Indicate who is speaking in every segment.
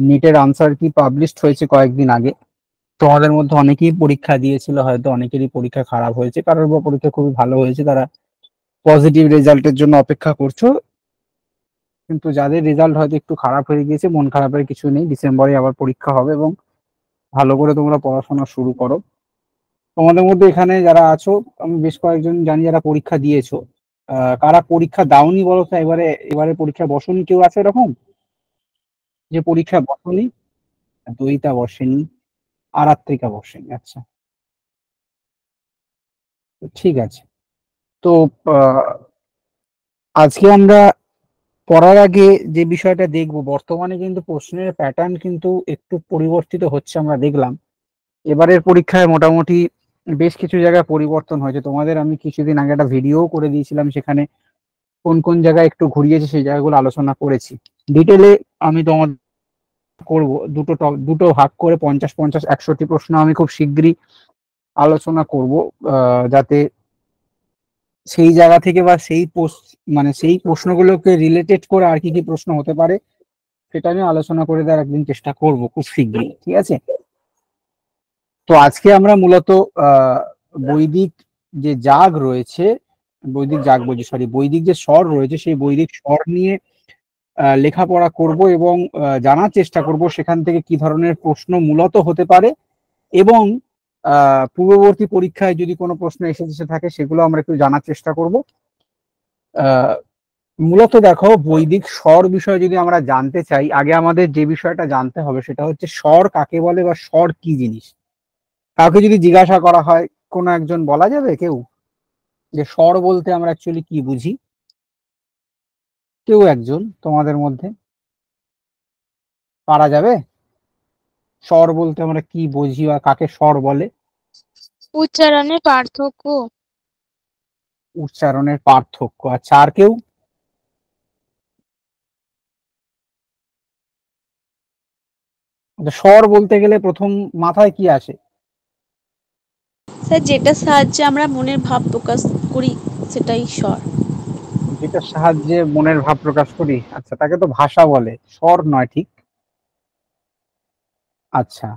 Speaker 1: নিটের answer কি published হয়েছে কয়েকদিন আগে। তোমাদের মধ্যে অনেকেই পরীক্ষা দিয়েছিল, হয়তো অনেকেরই পরীক্ষা খারাপ হয়েছে, কারোর বা পরীক্ষা খুবই ভালো হয়েছে, তারা পজিটিভ রেজাল্টের জন্য অপেক্ষা করছো। কিন্তু যাদের রেজাল্ট হয়তো একটু খারাপ হয়ে গিয়েছে, মন খারাপের কিছু নেই, ডিসেম্বরে আবার পরীক্ষা হবে এবং ভালো করে তোমরা পড়াশোনা শুরু করো। তোমাদের মধ্যে এখানে যারা আছো, আমি বেশ কয়েকজন জানি যারা পরীক্ষা দিয়েছো। কারা পরীক্ষা দাওনি বলো তো? এবারে পরীক্ষা বসনি কেউ আছে এরকম যে পরীক্ষা বসনি? দুইটা বসেনি, আরাত্রিকা বসেনি, আচ্ছা। তো ঠিক আছে। তো আহ, আজকে আমরা পড়ার আগে যে বিষয়টা দেখব, বর্তমানে কিন্তু প্রশ্নের প্যাটার্ন কিন্তু একটু পরিবর্তিত হচ্ছে, আমরা দেখলাম এবারের পরীক্ষায় মোটামুটি বেশ কিছু জায়গায় পরিবর্তন হয়েছে। তোমাদের আমি কিছুদিন আগে একটা ভিডিও করে দিয়েছিলাম, সেখানে কোন কোন জায়গায় একটু ঘুরিয়েছে সেই জায়গাগুলো আলোচনা করেছি ডিটেলে। আমি তোমার করব দুটো ভাগ করে 50-50 100টি প্রশ্ন আমি খুব শিগগিরই আলোচনা করব, যাতে সেই জায়গা থেকে বা মানে সেই প্রশ্নগুলোকে রিলেটেড করে আর কি কি প্রশ্ন হতে পারে সেটা আমি আলোচনা করে দেওয়ার একদিন চেষ্টা করব খুব শিগগিরই, ঠিক আছে? তো আজকে আমরা মূলত আহ বৈদিক যে জাগ রয়েছে, বৈদিক জাগ বলছি, সরি, বৈদিক যে স্বর রয়েছে সেই বৈদিক স্বর নিয়ে লেখাপড়া করব এবং জানার চেষ্টা করব সেখান থেকে কি ধরনের প্রশ্ন মূলত হতে পারে, এবং পূর্ববর্তী পরীক্ষায় যদি কোনো প্রশ্ন এসে থাকে সেগুলো আমরা একটু জানার চেষ্টা করব। আহ মূলত দেখো, বৈদিক স্বর বিষয়ে যদি আমরা জানতে চাই, আগে আমাদের যে বিষয়টা জানতে হবে সেটা হচ্ছে স্বর কাকে বলে বা স্বর কি জিনিস। কাউকে যদি জিজ্ঞাসা করা হয়, কোনো একজন বলা যাবে কেউ যে স্বর বলতে আমরা অ্যাকচুয়ালি কি বুঝি? কেউ একজন তোমাদের মধ্যে পারা যাবে? স্বর বলতে আমরা কি বুঝি বা কাকে স্বর বলে?
Speaker 2: উচ্চারণের পার্থক্য।
Speaker 1: উচ্চারণের পার্থক্য। আচ্ছা, আর কেউ? স্বর বলতে গেলে প্রথম মাথায় কি আসে?
Speaker 2: স্যার, যেটার সাহায্যে আমরা মনের ভাব প্রকাশ করি সেটাই স্বর।
Speaker 1: যেটার সাহায্যে মনের ভাব প্রকাশ করি, আচ্ছা, তাকে তো ভাষা বলে, স্বর নয়, ঠিক? আচ্ছা,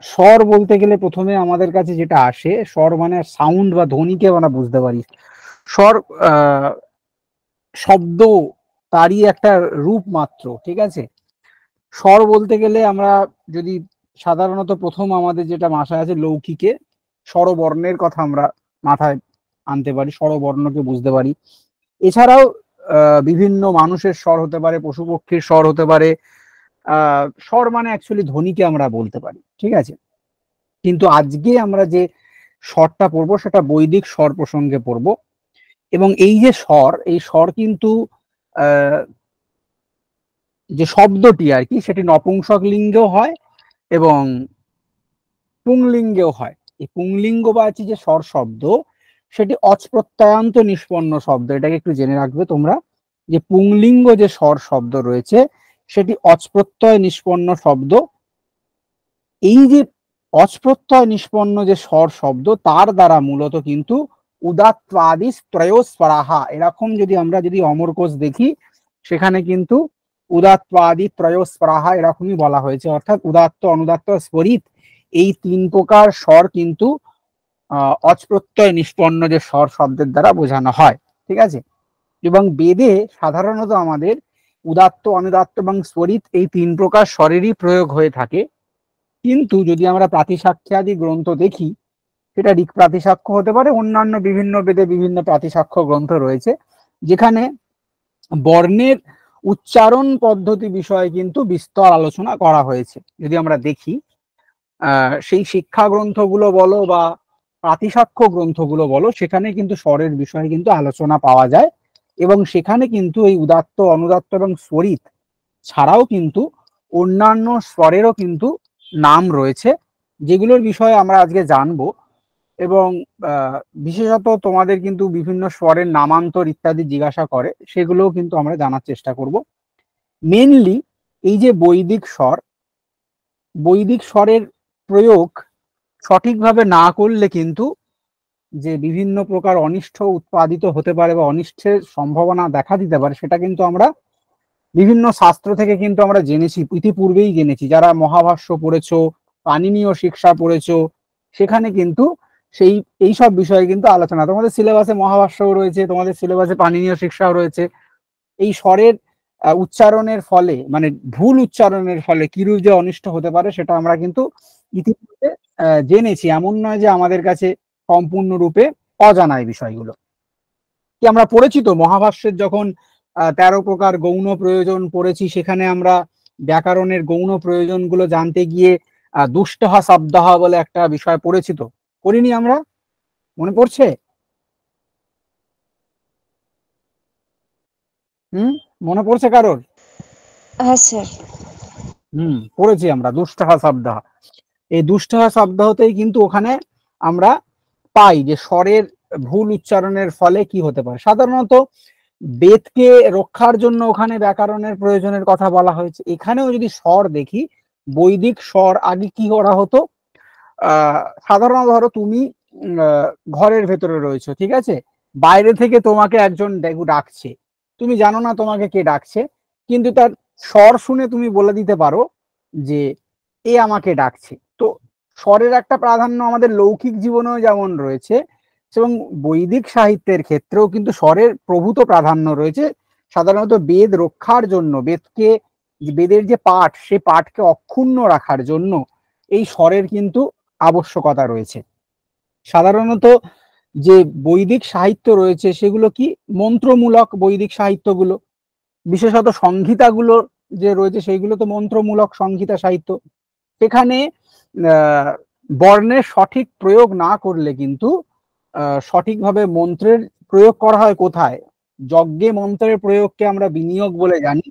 Speaker 1: স্বর বলতে গেলে প্রথমে আমাদের কাছে যেটা আসে, স্বর মানে সাউন্ড বা ধ্বনিকে আমরা বুঝতে পারি। স্বর শব্দ, তারই একটা রূপ মাত্র, ঠিক আছে? স্বর বলতে গেলে আমরা যদি সাধারণত প্রথম আমাদের যেটা মাথায় আছে লৌকিকে স্বরবর্ণের কথা আমরা মাথায় আনতে পারি, স্বরবর্ণকে বুঝতে পারি। এছাড়াও বিভিন্ন মানুষের স্বর হতে পারে, পশু পক্ষীর স্বর হতে পারে। স্বর মানে অ্যাকচুয়ালি ধ্বনিকে আমরা বলতে পারি, ঠিক আছে? কিন্তু আজকে আমরা যে স্বরটা পড়বো সেটা বৈদিক স্বর প্রসঙ্গে পড়বো। এবং এই যে স্বর, এই স্বর কিন্তু আহ যে শব্দটি আর কি, সেটি নপুংসক লিঙ্গেও হয় এবং পুংলিঙ্গেও হয়। এই পুংলিঙ্গবাচী যে স্বর শব্দ, সেটি অচপ্রত্যয়ান্ত নিষ্পন্ন শব্দ। এটাকে একটু জেনে রাখবে তোমরা, যে পুংলিঙ্গ যে স্বর শব্দ রয়েছে সেটি অচপ্রত্যয় নিষ্পন্ন শব্দ। এই যে অচপ্রত্যয় নিষ্পন্ন যে স্বর শব্দ, তার দ্বারা মূলত কিন্তু উদাত্তাদি ত্রয়োস্বরাহা, এরকম যদি অমর কোষ দেখি, সেখানে কিন্তু উদাত্তাদি ত্রয়োস্বরাহা এরকমই বলা হয়েছে, অর্থাৎ উদাত্ত, অনুদাত্ত, স্বরিত, এই তিন প্রকার স্বর কিন্তু অচপ্রত্যয় নিষ্পন্ন যে স্বর শব্দের দ্বারা বোঝানো হয়, ঠিক আছে? এবং বেদে সাধারণত আমাদের উদাত্ত, অনুদাত্ত এবং স্বরিত এই তিন প্রকার স্বরেরই প্রয়োগ হয়ে থাকে। কিন্তু যদি আমরা প্রাতিসাক্ষ্যাদি গ্রন্থ দেখি, সেটা ঋক প্রাতিসাক্ষ্য হতে পারে, অন্যান্য বিভিন্ন বেদে বিভিন্ন প্রাতিসাক্ষ্য গ্রন্থ রয়েছে, যেখানে বর্ণের উচ্চারণ পদ্ধতি বিষয়ে কিন্তু বিস্তর আলোচনা করা হয়েছে। যদি আমরা দেখি সেই শিক্ষা গ্রন্থগুলো বলো বা প্রাতিসাক্ষ্য গ্রন্থগুলো বলো, সেখানে কিন্তু স্বরের বিষয়ে কিন্তু আলোচনা পাওয়া যায়। এবং সেখানে কিন্তু এই উদাত্ত, অনুদাত্ত এবং স্বরিত ছাড়াও কিন্তু অন্যান্য স্বরেরও কিন্তু নাম রয়েছে, যেগুলোর বিষয়ে আমরা আজকে জানবো। এবং বিশেষত তোমাদের কিন্তু বিভিন্ন স্বরের নামান্তর ইত্যাদি জিজ্ঞাসা করে, সেগুলোও কিন্তু আমরা জানার চেষ্টা করব। মেনলি এই যে বৈদিক স্বরের প্রয়োগ সঠিকভাবে না করলে কিন্তু যে বিভিন্ন প্রকার অনিষ্ট উৎপাদিত হতে পারে বা অনিষ্টের সম্ভাবনা দেখা দিতে পারে, সেটা কিন্তু আমরা বিভিন্ন শাস্ত্র থেকে কিন্তু আমরা জেনেছি, ইতিপূর্বেই জেনেছি, যারা মহাভাষ্য পড়েছো, পাণিনীয় শিক্ষা পড়েছো, সেখানে কিন্তু সেই এইসব বিষয়ে কিন্তু আলোচনা, তোমাদের সিলেবাসে মহাভাষ্যও রয়েছে, তোমাদের সিলেবাসে পাণিনীয় শিক্ষাও রয়েছে। এই স্বরের উচ্চারণের ফলে, মানে ভুল উচ্চারণের ফলে কিরূপ যে অনিষ্ট হতে পারে সেটা আমরা কিন্তু ইতিপূর্বে জেনেছি। এমন নয় যে আমাদের কাছে সম্পূর্ণরূপে অজানা এই বিষয়গুলো। কি আমরা পড়েছি তো মহাভাষ্যের যখন 13 প্রকার গৌণ প্রয়োজন পড়েছি, সেখানে আমরা ব্যাকরণের গৌণ প্রয়োজনগুলো জানতে গিয়ে দুষ্টহ শব্দহ বলে একটা বিষয় পড়েছি তো, পড়িনি আমরা? মনে পড়ছে? হুম, মনে পড়ছে কারোর?
Speaker 2: হ্যাঁ স্যার।
Speaker 1: পড়েছি আমরা দুষ্টহ শব্দহ। এই দুষ্টহ শব্দতেই কিন্তু ওখানে আমরা পাই যে স্বরের ভুল উচ্চারণের ফলে কি হতে পারে। সাধারণত বেদকে রক্ষার জন্য ওখানে ব্যাকরণের প্রয়োজনের কথা বলা হয়েছে। এখানেও যদি স্বর দেখি, বৈদিক স্বর আগে কি করা হতো, সাধারণত ধরো তুমি ঘরের ভেতরে রয়েছো, ঠিক আছে, বাইরে থেকে তোমাকে একজন ডাকছে, তুমি জানো না তোমাকে কে ডাকছে, কিন্তু তার স্বর শুনে তুমি বলে দিতে পারো যে এ আমাকে ডাকছে। তো স্বরের একটা প্রাধান্য আমাদের লৌকিক জীবনেও যেমন রয়েছে, এবং বৈদিক সাহিত্যের ক্ষেত্রেও কিন্তু স্বরের প্রভূত প্রাধান্য রয়েছে। সাধারণত বেদ রক্ষার জন্য, বেদের যে পাঠ, সে পাঠকে অক্ষুণ্ণ রাখার জন্য এই স্বরের কিন্তু আবশ্যকতা রয়েছে। সাধারণত যে বৈদিক সাহিত্য রয়েছে সেগুলো কি মন্ত্রমূলক বৈদিক সাহিত্যগুলো, বিশেষত সংহিতাগুলো যে রয়েছে সেইগুলো তো মন্ত্রমূলক সংহিতা সাহিত্য। সেখানে বর্ণের সঠিক প্রয়োগ না করলে কিন্তু সঠিকভাবে মন্ত্রের প্রয়োগ করা হয় কোথায়? যজ্ঞে মন্ত্রের প্রয়োগকে আমরা বিনিয়োগ বলে জানি।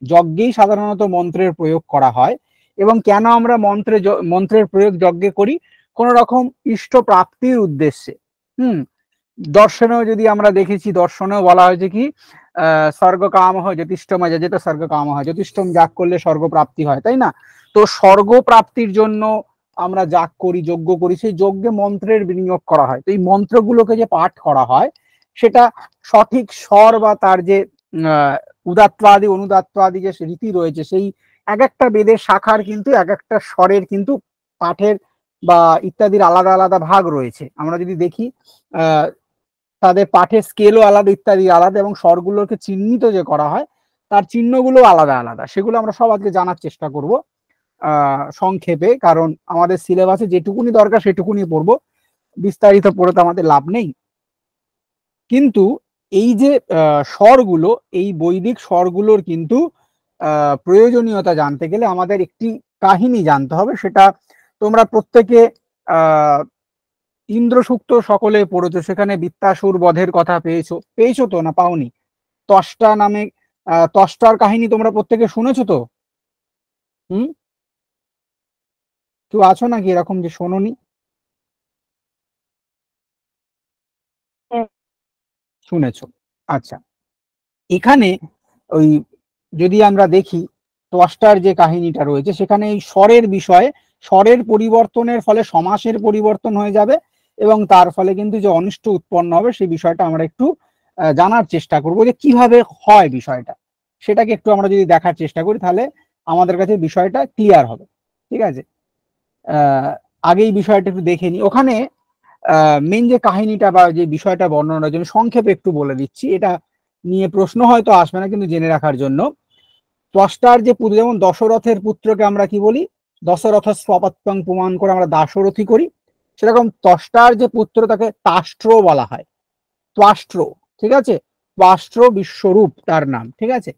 Speaker 1: যজ্ঞেই সাধারণত মন্ত্রের প্রয়োগ করা হয়। এবং কেন আমরা মন্ত্রের প্রয়োগ যজ্ঞে করি? কোন রকম ইষ্ট প্রাপ্তির উদ্দেশ্যে। দর্শনেও যদি আমরা দেখেছি, দর্শনেও বলা হয়েছে কি স্বর্গ কাম হয় জ্যোতিষ্ঠময় যেত স্বর্গ কাম হয়, জ্যোতিষ্ঠম যাগ করলে স্বর্গ প্রাপ্তি হয়, তাই না? তো স্বর্গ প্রাপ্তির জন্য আমরা যাগ করি, যজ্ঞ করি, সেই যজ্ঞে মন্ত্রের বিনিয়োগ করা হয়। তো এই মন্ত্রগুলোকে যে পাঠ করা হয় সেটা সঠিক স্বর বা তার যে উদাত্তাদি অনুদাত্তাদি যে রীতি রয়েছে, সেই এক একটা বেদের শাখার কিন্তু এক একটা স্বরের কিন্তু পাঠের বা ইত্যাদির আলাদা আলাদা ভাগ রয়েছে। আমরা যদি দেখি তাদের পাঠের স্কেলও আলাদা, ইত্যাদি আলাদা, এবং স্বরগুলোকে চিহ্নিত যে করা হয় তার চিহ্নগুলো আলাদা আলাদা। সেগুলো আমরা সব আজকে জানার চেষ্টা করব সংক্ষেপে, কারণ আমাদের সিলেবাসে যেটুকুনি দরকার সেটুকুনি পড়বো, বিস্তারিত পড়ে তো আমাদের লাভ নেই। কিন্তু এই যে স্বরগুলো, এই বৈদিক স্বরগুলোর কিন্তু প্রয়োজনীয়তা জানতে গেলে আমাদের একটি কাহিনী জানতে হবে। সেটা তোমরা প্রত্যেকে ইন্দ্রসূক্ত সকলে পড়েছো, সেখানে বৃত্তাসুর বধের কথা পেয়েছো তো না পাওনি? ত্বষ্টা নামে ত্বষ্টার কাহিনী তোমরা প্রত্যেকে শুনেছো তো? হুম, কেউ আছো নাকি এরকম যে শোনোনি? শুনেছো? আচ্ছা, এখানে ওই যদি আমরা দেখি ত্বষ্টার যে কাহিনীটা রয়েছে, সেখানে এই স্বরের বিষয়ে, স্বরের পরিবর্তনের ফলে সমাসের পরিবর্তন হয়ে যাবে, এবং তার ফলে কিন্তু যে অনিষ্ট উৎপন্ন হবে সেই বিষয়টা আমরা একটু জানার চেষ্টা করবো যে কিভাবে হয় বিষয়টা। সেটাকে একটু আমরা যদি দেখার চেষ্টা করি তাহলে আমাদের কাছে বিষয়টা ক্লিয়ার হবে। ঠিক আছে, আগে এই বিষয়টা একটু দেখে নি। ওখানে মেন যে কাহিনীটা বা যে বিষয়টা বর্ণনার জন্য সংক্ষেপে একটু বলে দিচ্ছি, এটা নিয়ে প্রশ্ন হয়তো আসবে না, কিন্তু জেনে রাখার জন্য। ত্বষ্টার যে পুত্র, যেমন দশরথের পুত্রকে আমরা কি বলি? দশরথ স্বপত্যং প্রমাণ করে আমরা দাশরথী করি। সেরকম ত্বষ্টার যে পুত্র তাকে তাষ্ট্র বলা হয়, ত্বাষ্ট্র। ঠিক আছে, ত্বাষ্ট্র বিশ্বরূপ তার নাম। ঠিক আছে,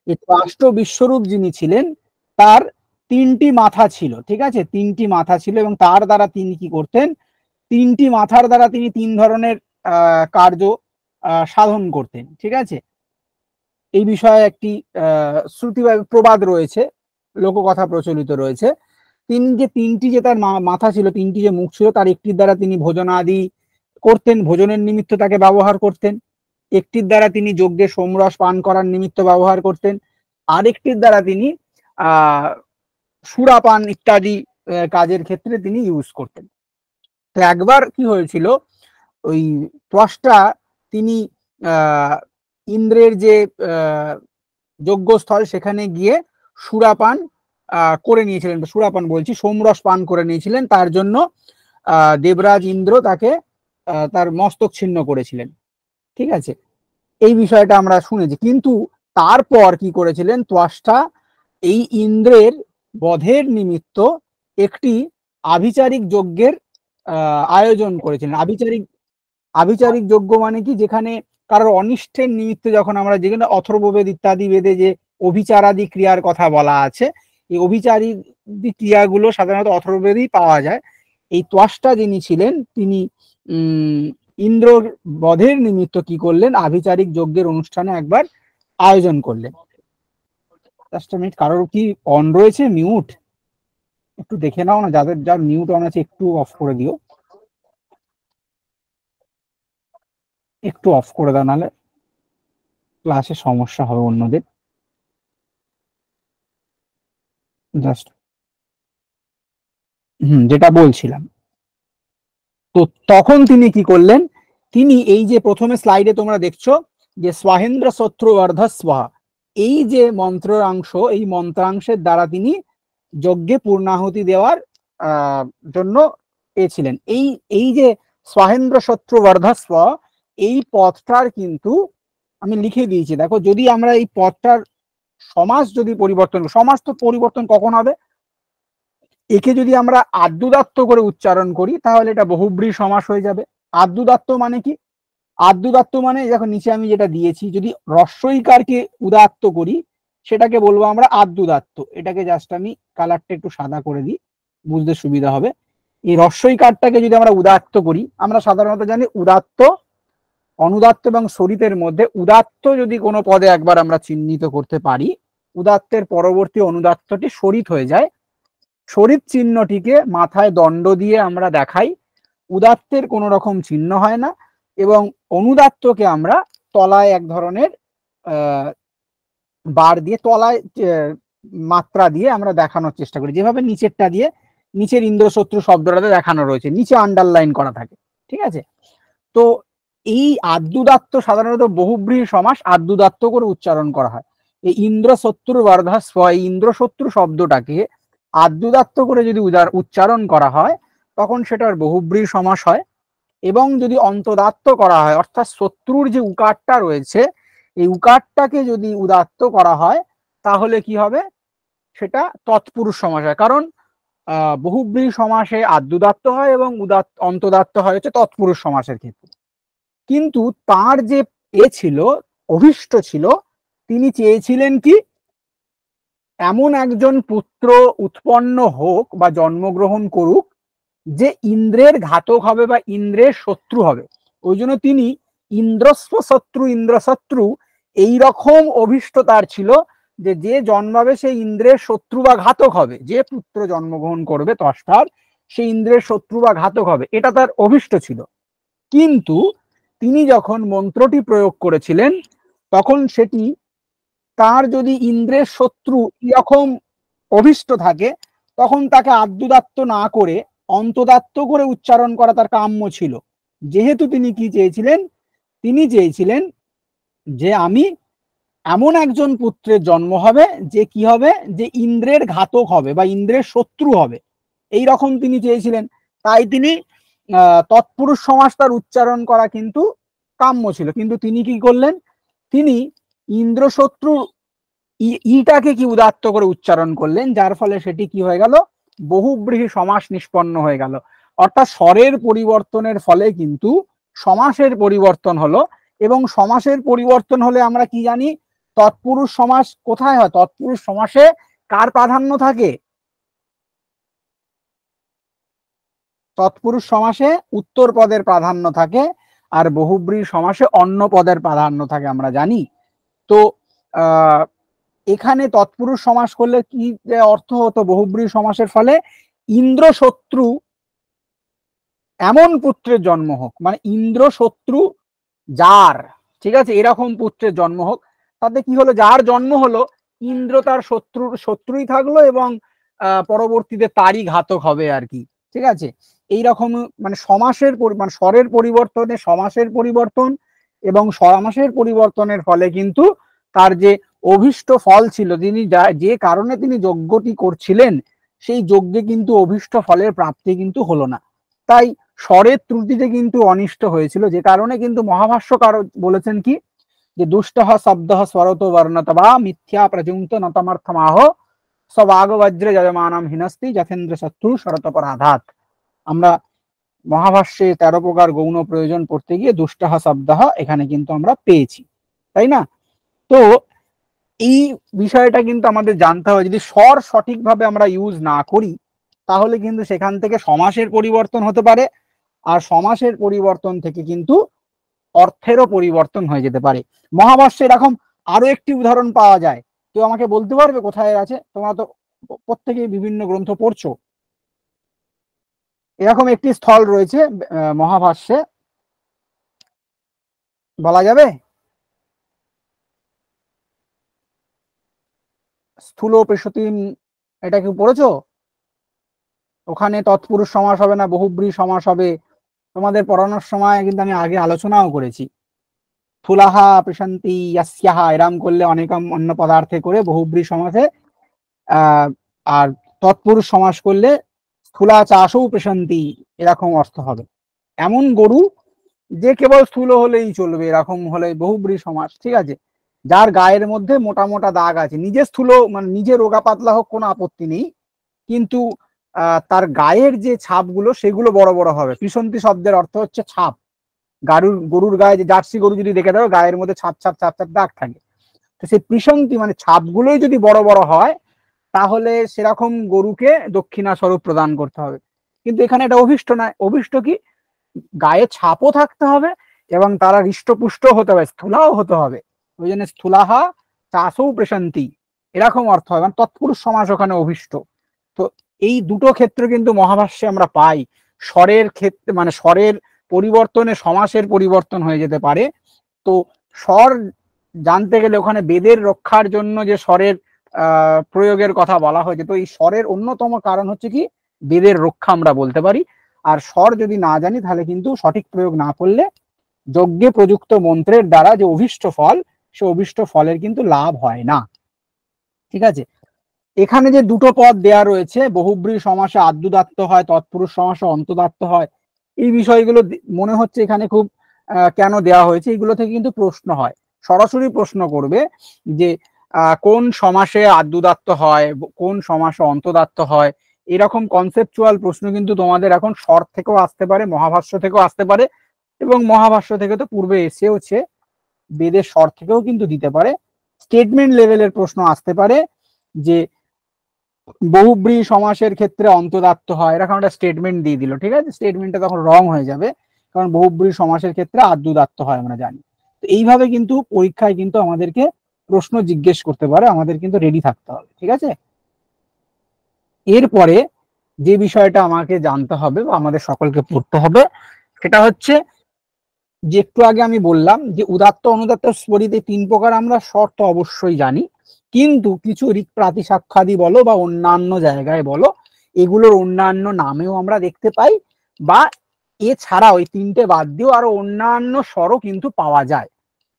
Speaker 1: এই ত্বাষ্ট্র বিশ্বরূপ যিনি ছিলেন, তার তিনটি মাথা ছিল। ঠিক আছে, তিনটি মাথা ছিল, এবং তার দ্বারা তিনি কি করতেন? তিনটি মাথার দ্বারা তিনি তিন ধরনের কার্য সাধন করতেন। ঠিক আছে, এই বিষয়ে একটি শ্রুতি বা প্রবাদ রয়েছে, লোককথা প্রচলিত রয়েছে। তিনি যে তিনটি যে তার মাথা ছিল, তিনটি যে মুখ ছিল, তার একটির দ্বারা তিনি ভোজনাদি করতেন, ভোজনের নিমিত্ত তাকে ব্যবহার করতেন। একটির দ্বারা তিনি যজ্ঞে সোমরস পান করার নিমিত্ত ব্যবহার করতেন। আরেকটির দ্বারা তিনি আহ সুরাপান ইত্যাদি কাজের ক্ষেত্রে তিনি ইউজ করতেন। তো একবার কি হয়েছিল, ওই ত্বষ্টা তিনি আহ ইন্দ্রের যে যজ্ঞস্থল, সেখানে গিয়ে সুরাপান করে নিয়েছিলেন, সুরাপান বলছি সোমরস পান করে নিয়েছিলেন। তার জন্য দেবরাজ ইন্দ্র তাকে তার মস্তক ছিন্ন করেছিলেন। ঠিক আছে, এই বিষয়টা আমরা শুনেছি। কিন্তু তারপর কি করেছিলেন ত্বষ্টা, এই ইন্দ্রের বধের নিমিত্ত একটি আভিচারিক যজ্ঞের আয়োজন করেছিলেন। আভিচারিক যজ্ঞ মানে কি, যেখানে কারোর অনিষ্টের নিমিত্তে, যখন আমরা যেখানে অথর্ববেদ ইত্যাদি বেদে যে অভিচারাদি ক্রিয়ার কথা বলা আছে, এই অভিচারী ক্রিয়াগুলো সাধারণত অথর্ববেদেই পাওয়া যায়। এই ত্বষ্টা যিনি ছিলেন, তিনি ইন্দ্রর বধের নিমিত্ত কি করলেন, আভিচারিক যজ্ঞের অনুষ্ঠানে একবার আয়োজন করলেন। কারোর কি অন রয়েছে মিউট? একটু দেখে নাও না, যাদের যার মিউট অন আছে একটু অফ করে দিও, একটু অফ করে দাও, নাহলে ক্লাসে সমস্যা হবে অন্যদের। জাস্ট যেটা বলছিলাম, তো তখন তিনি কি করলেন, তিনি এই যে প্রথমে স্লাইডে তোমরা দেখছো যে স্বাহেন্দ্র শত্রু অর্ধস্বাহা, এই যে মন্ত্রাংশ, এই মন্ত্রাংশের দ্বারা তিনি যজ্ঞে পূর্ণাহুতি দেওয়ার জন্য পেয়েছিলেন। এই যে স্বাহেন্দ্র শত্রু বর্ধস্ব, এই পদটার কিন্তু আমি লিখে দিয়েছি, দেখো যদি আমরা এই পদটার সমাস যদি পরিবর্তন, সমাস তো পরিবর্তন কখন হবে, একে যদি আমরা আদ্যুদাত্ত করে উচ্চারণ করি তাহলে এটা বহুব্রী সমাস হয়ে যাবে। আদ্যুদাত্ত মানে কি, আদ্যুদাত্ত মানে দেখো নিচে আমি যেটা দিয়েছি, যদি হ্রস্বইকারকে উদাত্ত করি সেটাকে বলবো আমরা আদ্যুদাত্ত। এটাকে জাস্ট আমি কালারটা একটু সাদা করে দিই, বুঝতে সুবিধা হবে। এই হ্রস্বইকারটাকে যদি আমরা উদাত্ত করি, আমরা সাধারণত জানি উদাত্ত, অনুদাত্ত এবং সরিতের মধ্যে উদাত্ত যদি কোনো পদে একবার আমরা চিহ্নিত করতে পারি, উদাত্তের পরবর্তী অনুদাত্তটি সরিত হয়ে যায়। সরিত চিহ্নটিকে মাথায় দণ্ড দিয়ে আমরা দেখাই, উদাত্তের কোনো রকম চিহ্ন হয় না, এবং অনুদাত্তকে আমরা তলায় এক ধরনের বার দিয়ে, তলায় মাত্রা দিয়ে আমরা দেখানোর চেষ্টা করি, যেভাবে নিচেরটা দিয়ে, নিচের ইন্দ্রশত্রু শব্দটাতে দেখানো রয়েছে, নিচে আন্ডারলাইন করা থাকে। ঠিক আছে, তো এই আদ্যুদাত্ত সাধারণত বহুব্রী সমাস, আদ্যুদাত্ত করে উচ্চারণ করা হয়। এই ইন্দ্রশত্রু বর্ধস্ব, এই ইন্দ্রশত্রু শব্দটাকে আদ্যুদাত্ত করে যদি উচ্চারণ করা হয় তখন সেটার বহুব্রী সমাস হয়। এবং যদি অন্তদাত্ত করা হয়, অর্থাৎ শত্রুর যে উকারটা রয়েছে এই উকারটাকে যদি উদাত্ত করা হয় তাহলে কি হবে, সেটা তৎপুরুষ সমাস হয়। কারণ বহুব্রী সমাসে আদ্যুদাত্ত হয় এবং অন্তদাত্ত হয় হচ্ছে তৎপুরুষ সমাসের ক্ষেত্রে। কিন্তু তার যে ছিল, অভিষ্ট ছিল, তিনি চেয়েছিলেন কি, এমন একজন পুত্র উৎপন্ন হোক বা জন্মগ্রহণ করুক যে ইন্দ্রের ঘাতক হবে বা ইন্দ্রের শত্রু হবে। ওই জন্য তিনি ইন্দ্রশত্রু এই রকম অভিষ্ট তার ছিল, যে যে জন্মাবে সে ইন্দ্রের শত্রু বা ঘাতক হবে, যে পুত্র জন্মগ্রহণ করবে ত্বষ্টার সে ইন্দ্রের শত্রু বা ঘাতক হবে, এটা তার অভিষ্ট ছিল। কিন্তু তিনি যখন মন্ত্রটি প্রয়োগ করেছিলেন তখন সেটি তার যদি ইন্দ্রের শত্রু এরকম অভিষ্ট থাকে তখন তাকে আদ্যুদাত্ত না করে অন্তদাত্ত করে উচ্চারণ করা তার কাম্য ছিল। যেহেতু তিনি কি চেয়েছিলেন, তিনি চেয়েছিলেন যে আমি এমন একজন পুত্রের জন্ম হবে যে কি হবে, যে ইন্দ্রের ঘাতক হবে বা ইন্দ্রের শত্রু হবে, এই রকম তিনি চেয়েছিলেন। তাই তিনি তৎপুরুষ সমাস তার উচ্চারণ করা কিন্তু কাম্য ছিল। কিন্তু তিনি কি করলেন, তিনি ইন্দ্রশত্রু ইটাকে কি উদাত্ত করে উচ্চারণ করলেন, যার ফলে সেটি কি হয়ে গেল, বহুব্রীহি সমাস নিষ্পন্ন হয়ে গেল। অর্থাৎ স্বরের পরিবর্তনের ফলে কিন্তু সমাসের পরিবর্তন হলো, এবং সমাসের পরিবর্তন হলে আমরা কি জানি, তৎপুরুষ সমাস কোথায় হয়, তৎপুরুষ সমাসে কার প্রাধান্য থাকে, তৎপুরুষ সমাসে উত্তর পদের প্রাধান্য থাকে, আর বহুব্রী সমাসে অন্য পদের প্রাধান্য থাকে আমরা জানি। তো এখানে তৎপুরুষ সমাস করলে কি অর্থ হতো, বহুব্রী সমাসের ফলে ইন্দ্র শত্রু এমন পুত্রের জন্ম হোক, মানে ইন্দ্র শত্রু যার, ঠিক আছে, এরকম পুত্রের জন্ম হোক। তাতে কি হলো, যার জন্ম হলো ইন্দ্র তার শত্রুই থাকলো এবং পরবর্তীতে তারই ঘাতক হবে আর কি। ঠিক আছে, এইরকম মানে সমাসের মানে স্বরের পরিবর্তনে সমাসের পরিবর্তন এবং সমাসের পরিবর্তনের ফলে কিন্তু তার যে অভীষ্ট ফল ছিল, তিনি যে কারণে তিনি যজ্ঞটি করছিলেন সেই যজ্ঞে কিন্তু অভীষ্ট ফলের প্রাপ্তি কিন্তু হলো না, তাই স্বরের ত্রুটিতে কিন্তু অনিষ্ট হয়েছিল, যে কারণে কিন্তু মহাভাষ্যকার বলেছেন কি যে দুষ্টহ শব্দহ স্বরত বর্ণত বা মিথ্যা প্রযুক্ত নতমর্থমাহ সবাগ বজ্রে যজমানম হিনস্তি যথেন্দ্র শত্রু শরতপরাধাত। আমরা মহাভাষ্যে 13 প্রকার গৌণ প্রয়োজন পড়তে গিয়ে দুষ্টহ শব্দহ এখানে কিন্তু আমরা পেয়েছি, তাই না? তো এই বিষয়টা কিন্তু আমাদের জানতে হবে, যদি স্বর সঠিকভাবে আমরা ইউজ না করি তাহলে কিন্তু সেখান থেকে সমাসের পরিবর্তন হতে পারে, আর সমাসের পরিবর্তন থেকে কিন্তু অর্থেরও পরিবর্তন হয়ে যেতে পারে। মহাভাষ্যে এরকম আরো একটি উদাহরণ পাওয়া যায়, কেউ আমাকে বলতে পারবে কোথায় আছে? তোমরা তো প্রত্যেকেই বিভিন্ন গ্রন্থ পড়ছো, এরকম একটি স্থল রয়েছে মহাভাষ্যে, বলা যাবে? স্থূল পেশতিম, এটা কেউ পড়েছো? ওখানে তৎপুরুষ সমাস হবে না বহুব্রী সমাস হবে, তোমাদের পড়ানোর সময় কিন্তু আমি আগে আলোচনাও করেছি। থুলাহা প্রশান্তি ইয়াস্যাহা এরাম করলে অনেকম অন্য পদার্থে করে বহুব্রী সমাসে, আর তৎপুরুষ সমাস করলে স্থূলা চাষও প্রশান্তি এরকম অর্থ হবে। এমন গরু যে কেবল স্থূল হলেই চলবে এরকম হলে বহুব্রী সমাস, ঠিক আছে? যার গায়ের মধ্যে মোটা মোটা দাগ আছে, নিজে স্থূল মানে নিজে রোগা পাতলা হোক কোনো আপত্তি নেই, কিন্তু তার গায়ের যে ছাপগুলো সেগুলো বড় বড় হবে। পিসন্তি শব্দের অর্থ হচ্ছে ছাপ। গরুর গায়ে যে জার্সি গরু যদি দেখে দাও গায়ের মধ্যে ছাপ ছাপ ছাপ ছাপ দাগ থাকে, তো সেই পিসন্তি মানে ছাপগুলোই যদি বড় বড় হয় তাহলে সেরকম গরুকে দক্ষিণা স্বরূপ প্রদান করতে হবে। কিন্তু এখানে এটা অভীষ্ট নয়, অভীষ্ট কি গায়ে ছাপও থাকতে হবে এবং তারা হৃষ্টপুষ্ট হতে হবে, স্থূলাও হতে হবে। ওই জন্য স্থূলাহা চাষও প্রশান্তি এরকম অর্থ হয়, মানে তৎপুরুষ সমাস ওখানে অভীষ্ট। তো এই দুটো ক্ষেত্র কিন্তু মহাভাষ্যে আমরা পাই। স্বরের ক্ষেত্রে মানে স্বরের পরিবর্তনে সমাসের পরিবর্তন হয়ে যেতে পারে। তো স্বর জানতে গেলে ওখানে বেদের রক্ষার জন্য যে স্বরের প্রয়োগের কথা বলা হয়েছে, তো এই স্বরের অন্যতম কারণ হচ্ছে কি বেদের রক্ষা আমরা বলতে পারি। আর স্বর যদি না জানি তাহলে কিন্তু সঠিক প্রয়োগ না করলে যজ্ঞে প্রযুক্ত মন্ত্রের দ্বারা যে অভীষ্ট ফল সে অভীষ্ট ফলের কিন্তু লাভ হয় না, ঠিক আছে? এখানে যে দুটো পদ দেয়া রয়েছে, বহুব্রী সমাসে আদ্যুদাত্ত হয়, তৎপুরুষ সমাসে অন্তদাত্ত হয়, এই বিষয়গুলো মনে হচ্ছে এখানে খুব কেন দেয়া হয়েছে, এগুলো থেকে কিন্তু প্রশ্ন হয়, সরাসরি প্রশ্ন করবে যে কোন সমাসে আদ্যুদাত্ত হয়, কোন সমাসে অন্তদাত্ত হয়। এরকম কনসেপচুয়াল প্রশ্ন কিন্তু তোমাদের এখন স্বর থেকেও আসতে পারে, মহাভাষ্য থেকেও আসতে পারে, এবং মহাভাষ্য থেকে তো পূর্বে এসেওছে, বেদের স্বর থেকেও কিন্তু দিতে পারে। স্টেটমেন্ট লেভেলের প্রশ্ন আসতে পারে যে বহুব্রী সমাসের ক্ষেত্রে অন্তদাত্ত হয়, এরকম একটা স্টেটমেন্ট দিয়ে দিল, ঠিক আছে? স্টেটমেন্টটা তখন রং হয়ে যাবে, কারণ বহুব্রী সমাসের ক্ষেত্রে আদ্যুদাত্ত হয় আমরা জানি। তো এইভাবে কিন্তু পরীক্ষায় কিন্তু আমাদেরকে প্রশ্ন জিজ্ঞেস করতে পারে, আমাদের কিন্তু রেডি থাকতে হবে, ঠিক আছে? এরপরে যে বিষয়টা আমাকে জানতে হবে বা আমাদের সকলকে পড়তে হবে সেটা হচ্ছে যে একটু আগে আমি বললাম যে উদাত্ত অনুদাত্ত স্বরিতে 3 প্রকার আমরা স্বর তো অবশ্যই জানি, কিন্তু কিছু ঋক প্রাতিসাখ্যাদি বলো বা অন্যান্য জায়গায় বলো, এগুলোর অন্যান্য নামেও আমরা দেখতে পাই, বা এছাড়া ওই 3টে বাদ দিয়েও আরো অন্যান্য স্বরও কিন্তু পাওয়া যায়,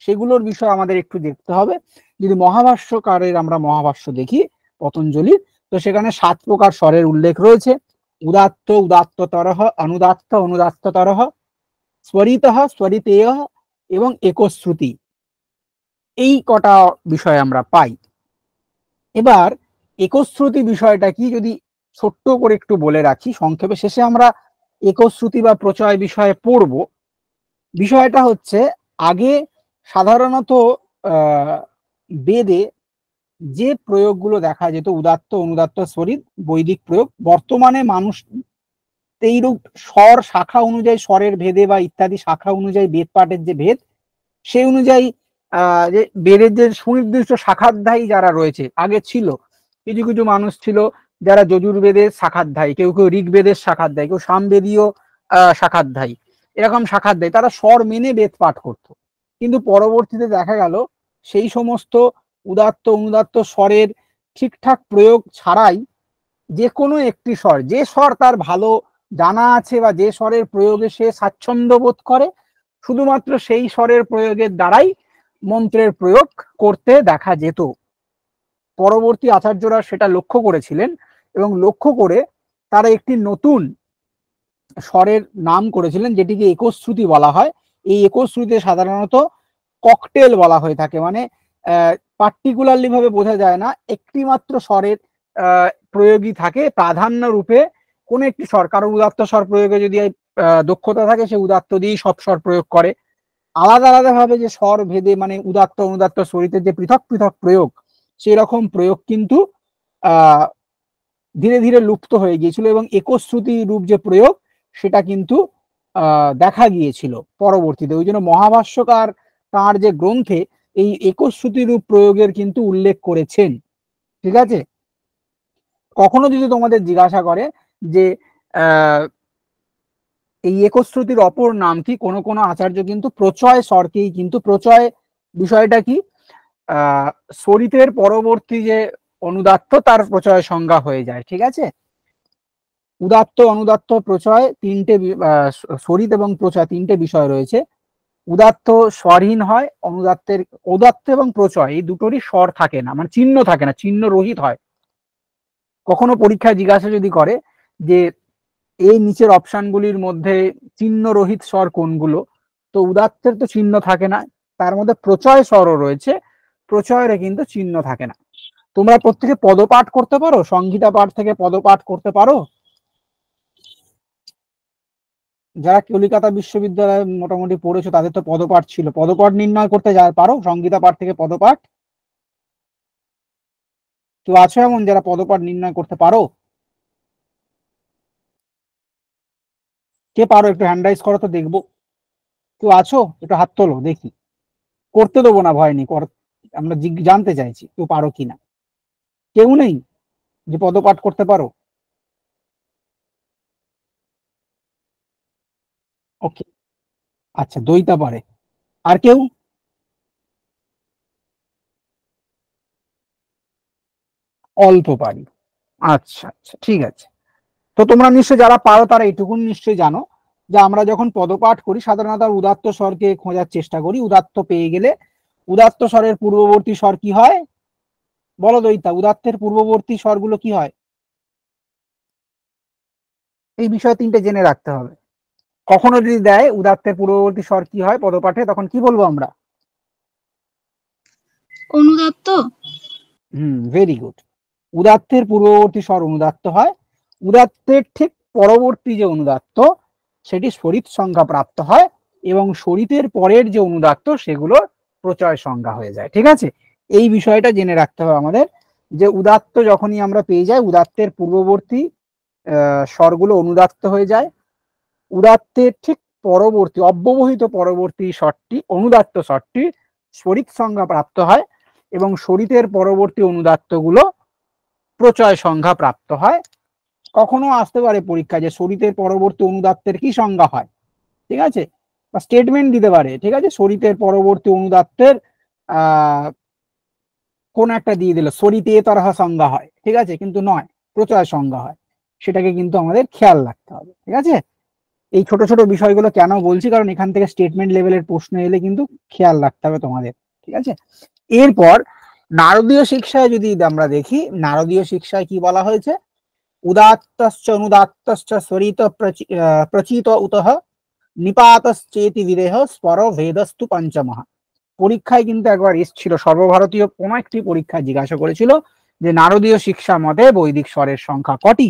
Speaker 1: সেগুলোর বিষয় আমাদের একটু দেখতে হবে। যদি মহাভাষ্যকারের আমরা মহাভাষ্য দেখি পতঞ্জলির, তো সেখানে 7 প্রকার স্বরের উল্লেখ রয়েছে। উদাত্ত উদাত্ততরহ, অনুদাত্ত অনুদাত্ততরহ, স্বরিতঃ স্বরিতেয় এবং একশ্রুতি, এই কটা বিষয় আমরা পাই। এবার একশ্রুতি বিষয়টা কি যদি ছোট্ট করে একটু বলে রাখি সংক্ষেপে, শেষে আমরা একশ্রুতি বা প্রচয় বিষয়ে পড়ব। বিষয়টা হচ্ছে আগে সাধারণত বেদে যে প্রয়োগগুলো দেখা যেত উদাত্ত অনুদাত্ত স্বরিত বৈদিক প্রয়োগ, বর্তমানে মানুষ এইরূপ স্বর শাখা অনুযায়ী স্বরের ভেদে বা ইত্যাদি শাখা অনুযায়ী বেদ পাঠের যে ভেদ সেই অনুযায়ী যে বেদের যে সুনির্দিষ্ট শাখাধ্যায়ী যারা রয়েছে, আগে ছিল কিছু কিছু মানুষ ছিল যারা যজুর্বেদের শাখাধ্যায়ী, কেউ কেউ ঋগ্বেদের শাখাধ্যায়ী, কেউ সামবেদীয় শাখাধ্যায়ী, এরকম শাখাধ্যায়ী, তারা স্বর মেনে বেদ পাঠ করতো। কিন্তু পরবর্তীতে দেখা গেল সেই সমস্ত উদাত্ত অনুদাত্ত স্বরের ঠিকঠাক প্রয়োগ ছাড়াই যে কোনো একটি স্বর, যে স্বর তার ভালো জানা আছে বা যে স্বরের প্রয়োগে সে স্বাচ্ছন্দ্য বোধ করে, শুধুমাত্র সেই স্বরের প্রয়োগের দ্বারাই মন্ত্রের প্রয়োগ করতে দেখা যেত। পরবর্তী আচার্যরা সেটা লক্ষ্য করেছিলেন এবং লক্ষ্য করে তারা একটি নতুন স্বরের নাম করেছিলেন, যেটিকে একশ্রুতি বলা হয়। এই একশ্রুতিতে সাধারণত ককটেল বলা হয়ে থাকে, মানে পার্টিকুলারলি ভাবে বোঝা যায় না, একটি মাত্র স্বরের প্রয়োগই থাকে প্রাধান্য রূপে। কোন একটি স্বর, কারো উদাত্ত স্বর প্রয়োগে যদি দক্ষতা থাকে, সে উদাত্ত দিয়েই সব স্বর প্রয়োগ করে। আলাদা আলাদা ভাবে যে স্বর ভেদে, মানে উদাত্ত অনুদাত্ত স্বরিতের যে পৃথক পৃথক প্রয়োগ, সেই রকম প্রয়োগ কিন্তু ধীরে ধীরে লুপ্ত হয়ে গিয়েছিল এবং একশ্রুতি রূপ যে প্রয়োগ, সেটা কিন্তু দেখা গিয়েছিল পরবর্তীতে। ওই জন্য মহাভাষ্যকার তার যে গ্রন্থে এই একশ্রুতি রূপ প্রয়োগের কিন্তু উল্লেখ করেছেন। ঠিক আছে, কখনো যদি তোমাদের জিজ্ঞাসা করে যে এই একশ্রুতির অপর নাম কি, কোন কোন আচার্য কিন্তু প্রচয় স্বরকেই, কিন্তু প্রচয় বিষয়টা কি, স্বরিতের পরবর্তী যে অনুদাত্ত তার প্রচয় সংজ্ঞা হয়ে যায়। ঠিক আছে, উদাত্ত অনুদাত্ত প্রচয় তিনটে, স্বরিত এবং প্রচয় তিনটে বিষয় রয়েছে। উদাত্ত স্বরহীন হয়, অনুদাত্তের, উদাত্ত এবং প্রচয় এই দুটোরই স্বর থাকে না, মানে চিহ্ন থাকে না, চিহ্ন রহিত হয়। কখনো পরীক্ষায় জিজ্ঞাসা যদি করে যে এই নিচের অপশনগুলির মধ্যে চিহ্ন রহিত স্বর কোনগুলো, তো উদাত্তের তো চিহ্ন থাকে না, তার মধ্যে প্রচয় স্বরও রয়েছে, প্রচয়ের কিন্তু চিহ্ন থাকে না। তোমরা প্রত্যেকে পদপাঠ করতে পারো, সংহিতা পাঠ থেকে পদপাঠ করতে পারো? যারা কলিকাতা বিশ্ববিদ্যালয়ে মোটামুটি পড়েছো তাদের তো পদপাঠ ছিল, পদপাঠ নির্ণয় করতে পারো সংহিতা পাঠ থেকে পদপাঠ? কেউ আছো এমন যারা পদপাঠ নির্ণয় করতে পারো? কে পারো একটু হ্যান্ড রাইজ করো তো দেখবো। কেউ আছো? একটু হাত তোলো দেখি। করতে দেবো না, ভয় নেই, আমরা জানতে চাইছি কেউ পারো কিনা। কেউ নেই যে পদপাঠ করতে পারো? ওকে, আচ্ছা, দইতা পারে। আর কেউ? অল্প পারি। আচ্ছা আচ্ছা, ঠিক আছে। তো তোমরা নিশ্চয়ই যারা পারো তারা এইটুকুন নিশ্চয়ই জানো যে আমরা যখন পদপাঠ করি সাধারণত উদাত্ত স্বরকে খোঁজার চেষ্টা করি, উদাত্ত পেয়ে গেলে উদাত্ত স্বরের পূর্ববর্তী স্বর কি হয় বলো দইতা, উদাত্তের পূর্ববর্তী স্বরগুলো কি হয়? এই বিষয়ে তিনটে জেনে রাখতে হবে। কখনো যদি দেয় উদাত্তের পূর্ববর্তী স্বর কি হয় পদপাঠে, তখন কি বলবো আমরা?
Speaker 2: অনুদাত্ত।
Speaker 1: Very good. উদাত্তের পূর্ববর্তী স্বর অনুদাত্ত হয়, উদাত্তের ঠিক পরবর্তী যে অনুদাত্ত সেটি স্বরিত সংজ্ঞা প্রাপ্ত হয় এবং স্বরিতের পরের যে অনুদাত্ত সেগুলো প্রচয় সংজ্ঞা হয়ে যায়। ঠিক আছে, এই বিষয়টা জেনে রাখতে হবে আমাদের, যে উদাত্ত যখনই আমরা পেয়ে যাই উদাত্তের পূর্ববর্তী স্বরগুলো অনুদাত্ত হয়ে যায়, উদাত্তের ঠিক পরবর্তী অব্যবহিত পরবর্তী স্বরটি অনুদাত্ত স্বরটি স্বরিত সংজ্ঞা প্রাপ্ত হয় এবং স্বরিতের পরবর্তী অনুদাত্ত গুলো প্রচয় সংজ্ঞা প্রাপ্ত হয়। কখনো আসতে পারে পরীক্ষা যে স্বরিতের পরবর্তী অনুদাত্তের কি সংজ্ঞা হয়, ঠিক আছে, বা স্টেটমেন্ট দিতে পারে, ঠিক আছে, স্বরিতের পরবর্তী অনুদাত্তের কোন একটা দিয়ে দিল স্বরিতে তরহা সংজ্ঞা হয়, ঠিক আছে, কিন্তু নয়, প্রচয় সংজ্ঞা হয়, সেটাকে কিন্তু আমাদের খেয়াল রাখতে হবে। ঠিক আছে, এই ছোট ছোট বিষয়গুলো কেন বলছি, কারণ এখান থেকে স্টেটমেন্ট লেভেলের প্রশ্ন এলে কিন্তু খেয়াল রাখতে হবে তোমাদের। ঠিক আছে, এরপর নারদীয় শিক্ষায় যদি আমরা দেখি, নারদীয় শিক্ষায় কি বলা হয়েছে, উদাত্তশ্চ অনুদাত্তশ্চ স্বরিত প্রচিত উতঃ নিপাতশ্চেতি বিদেহ স্বর ভেদস্তু পঞ্চমঃ। পরীক্ষায় কিন্তু একবার এসেছিল, সর্বভারতীয় কোন একটি পরীক্ষায় জিজ্ঞাসা করেছিল যে নারদীয় শিক্ষা মতে বৈদিক স্বরের সংখ্যা কটি,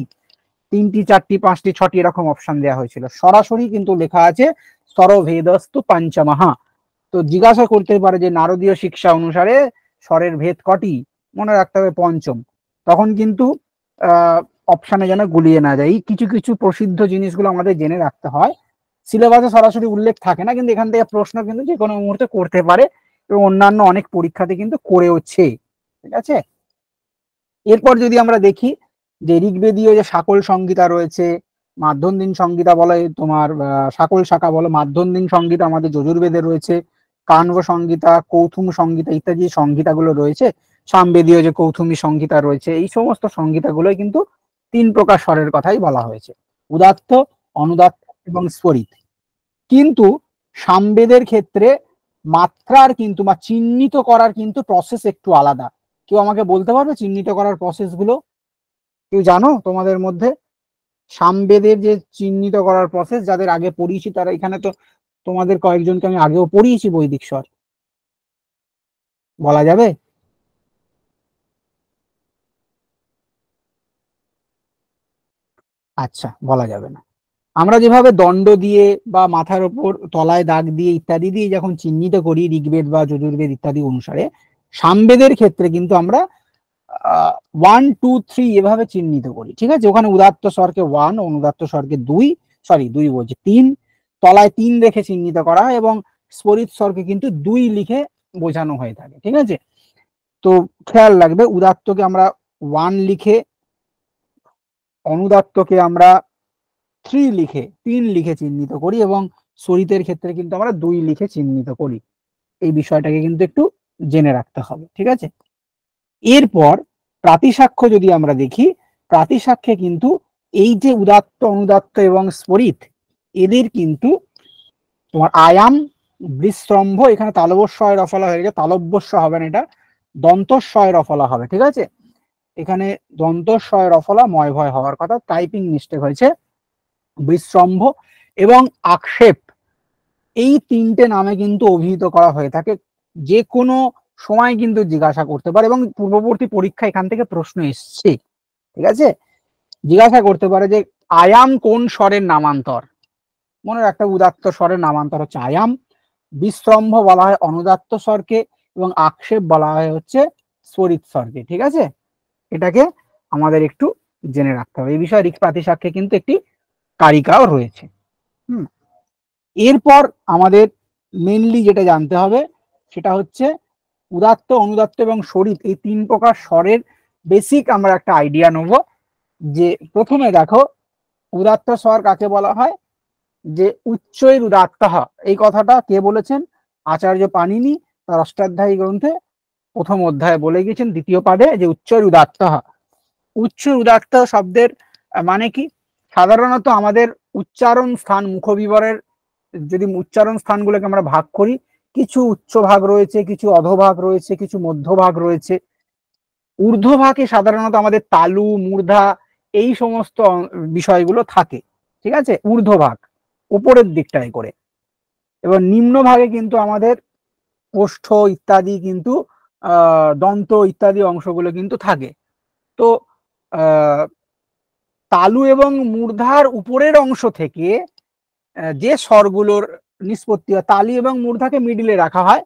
Speaker 1: 3টি 4টি 5টি 6টি এরকম অপশন দেওয়া হয়েছিল, সরাসরি কিন্তু লেখা আছে স্বর ভেদস্তু পঞ্চমঃ। তো জিজ্ঞাসা করতে পারে যে নারদীয় শিক্ষা অনুসারে স্বরের ভেদ কটি, মনে রাখতে হবে পঞ্চম। তখন কিন্তু অপশানে যেন গুলিয়ে না যায়, এই কিছু কিছু প্রসিদ্ধ জিনিসগুলো আমাদের জেনে রাখতে হয়। সিলেবাসে সরাসরি উল্লেখ থাকে না, কিন্তু এখান থেকে প্রশ্ন কিন্তু যে কোনো মুহূর্তে করতে পারে এবং অন্যান্য অনেক পরীক্ষাতে কিন্তু করেওছে। ঠিক আছে, এরপর যদি আমরা দেখি যে ঋগ্বেদীয় যে শাকল সংহিতা রয়েছে, মাধ্যন্দিন সংহিতা বলে তোমার শাকল শাখা বলো, মাধ্যন্দিন সংহিতা আমাদের যজুর্বেদে রয়েছে, কাণ্ব সংহিতা, কৌথুম সংহিতা ইত্যাদি সংহিতাগুলো রয়েছে, সামবেদীয় যে কৌথুমী সংহিতা রয়েছে, এই সমস্ত সংহিতাগুলোই কিন্তু 3 প্রকার স্বরের কথাই বলা হয়েছে, উদাত্ত, অনুদাত্ত এবং স্বরিত। কিন্তু সামবেদের ক্ষেত্রে মাত্রার কিন্তু বা চিহ্নিত করার কিন্তু প্রসেস একটু আলাদা। কেউ আমাকে বলতে পারবে চিহ্নিত করার প্রসেস গুলো? কেউ জানো তোমাদের মধ্যে? সামবেদের যে চিহ্নিত করার প্রসেস, যাদের আগে পড়িয়েছি তারা, এখানে তো তোমাদের কয়েকজনকে আমি আগেও পড়িয়েছি বৈদিক স্বর, বলা যাবে? আচ্ছা, বলা যাবে না। আমরা যেভাবে দণ্ড দিয়ে বা মাথার উপর তলায় দাগ দিয়ে ইত্যাদি দিয়ে যখন চিহ্নিত করি ঋগ্বেদ বা যজুর্বেদ ইত্যাদি অনুসারে, সামবেদের ক্ষেত্রে কিন্তু আমরা 1 2 3 এভাবে চিহ্নিত করি। ঠিক আছে, ওখানে উদাত্ত স্বরকে 1, অনুদাত্ত স্বরকে 2, সরি 2 বলছি 3, তলায় 3 রেখে চিহ্নিত করা হয়, এবং স্ফরিত স্বরকে কিন্তু 2 লিখে বোঝানো হয়ে থাকে। ঠিক আছে, তো খেয়াল রাখবে উদাত্তকে আমরা 1 লিখে, অনুদাত্তকে আমরা 3 লিখে, 3 লিখে চিহ্নিত করি, এবং স্ফরিতের ক্ষেত্রে কিন্তু আমরা 2 লিখে চিহ্নিত করি। এই বিষয়টাকে কিন্তু একটু জেনে রাখতে হবে। ঠিক আছে, এরপর প্রাতিসাক্ষ্য যদি আমরা দেখি, প্রাতিসাক্ষ্যে কিন্তু এই যে উদাত্ত, অনুদাত্ত এবং স্ফরিত, এদের কিন্তু তোমার আয়াম, বৃস্তম্ভ, এখানে তালবস্য রফলা হয়ে গেছে, তালব্যস্য হবে না, এটা দন্তস্য রফলা হবে। ঠিক আছে, এখানে দন্তস্য রফলা ময় ভয় হওয়ার কথা, টাইপিং মিস্টেক হয়েছে। বৃস্তম্ভ এবং আক্ষেপ, এই 3টে নামে কিন্তু অভিহিত করা হয়ে থাকে। যে কোনো সময় কিন্তু জিজ্ঞাসা করতে পারে, এবং পূর্ববর্তী পরীক্ষা এখান থেকে প্রশ্ন এসছে। ঠিক আছে, জিজ্ঞাসা করতে পারে যে আয়াম কোন স্বরের নামান্তর। মনে একটা উদাত্ত স্বরের নামান্তর হচ্ছে আয়াম, বিস্তম্ভ বলা হয় অনুদাত্ত স্বরকে, এবং আক্ষেপ বলা হয় হচ্ছে স্ফরিত স্বরকে। ঠিক আছে, এটাকে আমাদের একটু জেনে রাখতে হবে। এই বিষয়ে ঋক্ প্রাতিসাক্ষ্যে কিন্তু একটি কারিকাও রয়েছে। এরপর আমাদের মেনলি যেটা জানতে হবে সেটা হচ্ছে উদাত্ত, অনুদাত্ত এবং স্ফরিত, এই 3 প্রকার স্বরের বেসিক আমরা একটা আইডিয়া নেব। যে প্রথমে দেখো, উদাত্ত স্বর কাকে বলা হয়? যে উচ্চৈর উদাত্ত, এই কথাটা কে বলেছেন? আচার্য পাণিনি তার অষ্টাধ্যায়ী গ্রন্থে প্রথম অধ্যায়ে বলে গেছেন, দ্বিতীয় পাদে, যে উচ্চৈর উদাত্ত। উচ্চ উদাত্ত শব্দের মানে কি? সাধারণত আমাদের উচ্চারণ স্থান, মুখবিবরের যদি উচ্চারণ স্থানগুলোকে আমরা ভাগ করি, কিছু উচ্চ ভাগ রয়েছে, কিছু অধোভাগ রয়েছে, কিছু মধ্যভাগ রয়েছে। ঊর্ধ্বভাগে সাধারণত আমাদের তালু, মূর্ধা, এই সমস্ত বিষয়গুলো থাকে। ঠিক আছে, ঊর্ধ্বভাগ উপরের দিকটায় করে, এবং নিম্নভাগে কিন্তু আমাদের ওষ্ঠ ইত্যাদি কিন্তু দন্ত ইত্যাদি অংশগুলো কিন্তু থাকে। তো তালু এবং মূর্ধার উপরের অংশ থেকে যে স্বরগুলোর নিষ্পত্তি হয়, তালি এবং মূর্ধাকে মিডিলে রাখা হয়,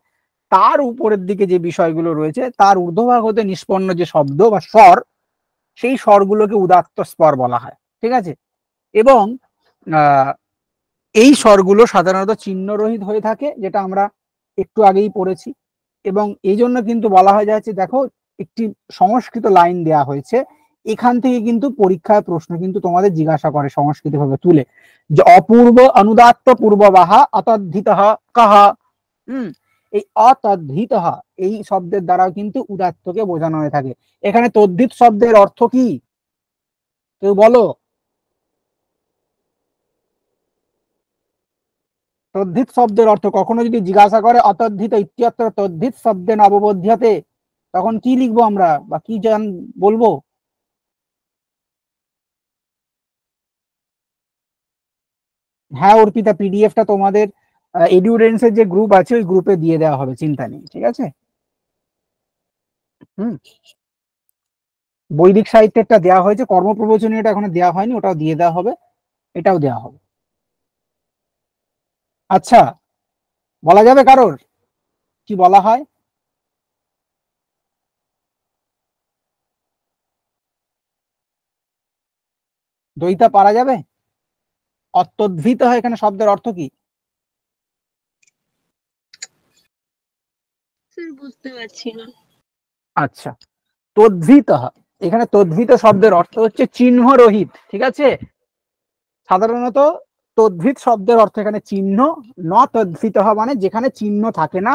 Speaker 1: তার উপরের দিকে যে বিষয়গুলো রয়েছে তার ঊর্ধ্বভাগ হতে নিষ্পন্ন যে শব্দ বা স্বর, সেই স্বরগুলোকে উদাত্ত স্বর বলা হয়। ঠিক আছে, এবং এই স্বরগুলো সাধারণত চিহ্নরহিত হয়ে থাকে, যেটা আমরা একটু আগেই পড়েছি। এবং এই জন্য কিন্তু বলা হয় যাচ্ছে, দেখো একটি সংস্কৃত লাইন দেয়া হয়েছে, এখান থেকে কিন্তু পরীক্ষায় প্রশ্ন কিন্তু তোমাদের জিজ্ঞাসা করে সংস্কৃত ভাবে তুলে, যে অপূর্ব অনুদাত্ত পূর্ববাহা অতদ্ধিত কহ। এই অতদ্ধিত, এই শব্দের দ্বারাও কিন্তু উদাত্তকে বোঝানো হয়ে থাকে। এখানে তদ্ধিত শব্দের অর্থ কি কেউ বলো? তদ্ধিত শব্দের অর্থ কখনো যদি জিজ্ঞাসা করে অতদ্ধিত ইত্যত্র তদ্ধিত শব্দে নববোধ্যতে, তখন কি লিখবো আমরা বা কি বলবো? হ্যাঁ অর্পিতা, পিডিএফটা তোমাদের এডুরেন্সের যে গ্রুপ আছে ওই গ্রুপে দিয়ে দেওয়া হবে, চিন্তা নেই। ঠিক আছে, হুম, বৈদিক সাহিত্যেরটা দেওয়া হয়েছে, কর্মপ্রবচনীয়টা এখনো দেওয়া হয়নি, ওটাও দিয়ে দেওয়া হবে, এটাও দেওয়া হবে। আচ্ছা, বলা যাবে কারোর কি বলা হয়? দইতা পারা যাবে? অত্যদ্ভুত হয় এখানে শব্দের অর্থ কি?
Speaker 2: বুঝতে পারছি না।
Speaker 1: আচ্ছা, তদ্ভিত, এখানে তদ্ভিত শব্দের অর্থ হচ্ছে চিহ্ন রহিত। ঠিক আছে, সাধারণত তদ্ভিত শব্দের অর্থ এখানে চিহ্ন, ন তদ্ভিত মানে যেখানে চিহ্ন থাকে না।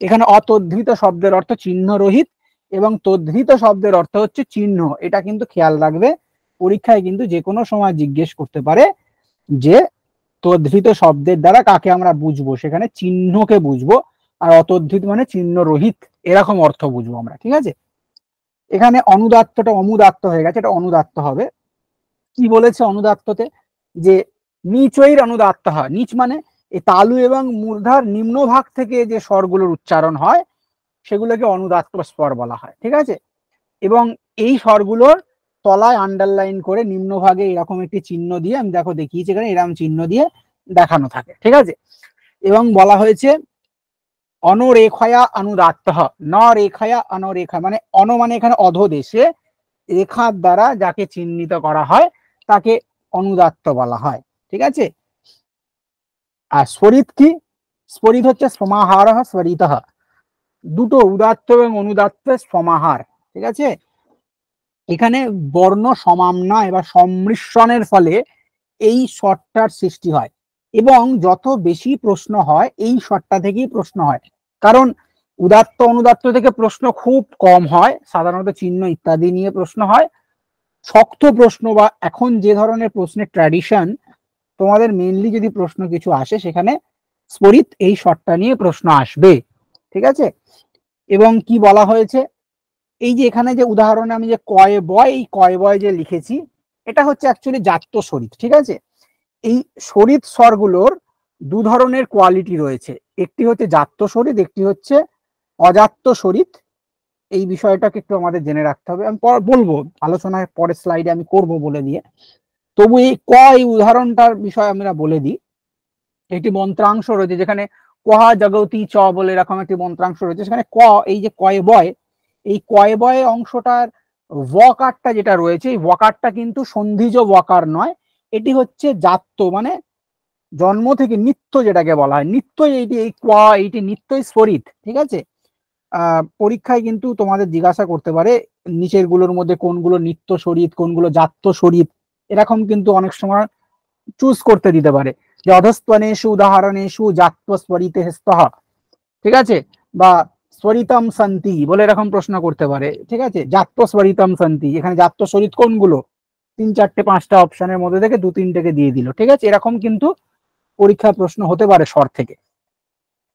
Speaker 1: এখানে অতদ্ভিত শব্দের অর্থ চিহ্ন রহিত, এবং তদ্ভিত শব্দের অর্থ হচ্ছে চিহ্ন। এটা কিন্তু খেয়াল রাখবে, পরীক্ষায় কিন্তু যে কোনো সময় জিজ্ঞেস করতে পারে যে তদ্ভিত শব্দের দ্বারা কাকে আমরা বুঝবো, সেখানে চিহ্নকে বুঝবো। আর অতদ্ধিত মানে চিহ্ন রহিত, এরকম অর্থ বুঝবো আমরা, ঠিক আছে। এখানে অনুদাত্তটা অমুদাত্ত হয়ে গেছে, এটা অনুদাত্ত হবে। কি বলেছে অনুদাত্ততে, যে নিচৈর অনুদাত্ত হয়, নিচ মানে এই তালু এবং মূর্ধার নিম্নভাগ থেকে যে স্বরগুলোর উচ্চারণ হয় সেগুলোকে অনুদাত্ত স্বর বলা হয়, ঠিক আছে। এবং এই স্বরগুলোর তলায় আন্ডারলাইন করে নিম্নভাগে এরকম একটি চিহ্ন দিয়ে, আমি দেখো দেখিয়েছি এখানে এরকম চিহ্ন দিয়ে দেখানো থাকে, ঠিক আছে। এবং বলা হয়েছে অনরেখয়া অনুদাত্ত, ন রেখয়া অনরেখা, মানে অন মানে এখানে অধোদেশে, রেখার দ্বারা যাকে চিহ্নিত করা হয় তাকে অনুদাত্ত বলা হয়, ঠিক আছে। আর স্বরিত কি, স্ফরিত হচ্ছে সমাহার স্বরিত, দুটো উদাত্ত এবং অনুদাত্তের সমাহার, ঠিক আছে। এখানে বর্ণ সমাম্নায় বা সম্মিশ্রণের ফলে এই স্বরটার সৃষ্টি হয়, এবং যত বেশি প্রশ্ন হয় এই স্বরটা থেকেই প্রশ্ন হয়। কারণ উদাত্ত অনুদাত্ত থেকে প্রশ্ন খুব কম হয়, সাধারণত চিহ্ন ইত্যাদি নিয়ে প্রশ্ন হয়। শক্ত প্রশ্ন বা এখন যে ধরনের প্রশ্নের ট্র্যাডিশন, তোমাদের মেইনলি যদি প্রশ্ন কিছু আসে সেখানে স্ফরিত এই স্বরটা নিয়ে প্রশ্ন আসবে, ঠিক আছে। এবং কি বলা হয়েছে, এই যে এখানে যে উদাহরণে আমি যে কয় বয়, এই কয় বয় যে লিখেছি এটা হচ্ছে অ্যাকচুয়ালি জাত্য স্বরিত, ঠিক আছে। এই স্বরিত স্বরগুলোর দু ধরনের কোয়ালিটি রয়েছে, একটি হচ্ছে জাত্য স্বরিত, একটি হচ্ছে অজাত্য স্বরিত। এই বিষয়টাকে একটু আমাদের জেনে রাখতে হবে, আমি বলবো আলোচনায় পরের স্লাইডে আমি করব বলে দিয়ে। তবু এই এই উদাহরণটার বিষয় আমরা বলে দিই। একটি মন্ত্রাংশ রয়েছে যেখানে কহা জগতি চ বলে এরকম একটি মন্ত্রাংশ রয়েছে, সেখানে এই যে কয় বয়, এই কয় বয় অংশটার ওয়াকারটা যেটা রয়েছে, এই ওয়াকারটা কিন্তু সন্ধিজ ওয়াকার নয়, এটি হচ্ছে জাত্য, মানে জন্ম থেকে নিত্য যেটাকে বলা হয় নিত্য, এইটি এই এইটি নিত্যই স্ফরিত, ঠিক আছে। পরীক্ষায় কিন্তু তোমাদের জিজ্ঞাসা করতে পারে নিচের গুলোর মধ্যে কোনগুলো নিত্য স্বরিত কোনগুলো জাত্য স্বরিত, এরকম কিন্তু অনেক সময় চুজ করতে দিতে পারে, যে অধস্তনেষু উদাহরণেষু জাত্য স্বরিতে স্তহ, ঠিক আছে, বা স্বরিতম সন্তি বলে এরকম প্রশ্ন করতে পারে, ঠিক আছে। জাত্য স্বরিতম সন্তি, এখানে জাত্য স্বরিত কোনগুলো, 3-4-5টা অপশনের মধ্যে থেকে 2-3টেকে দিয়ে দিল, ঠিক আছে। এরকম কিন্তু পরীক্ষা প্রশ্ন হতে পারে স্বর থেকে।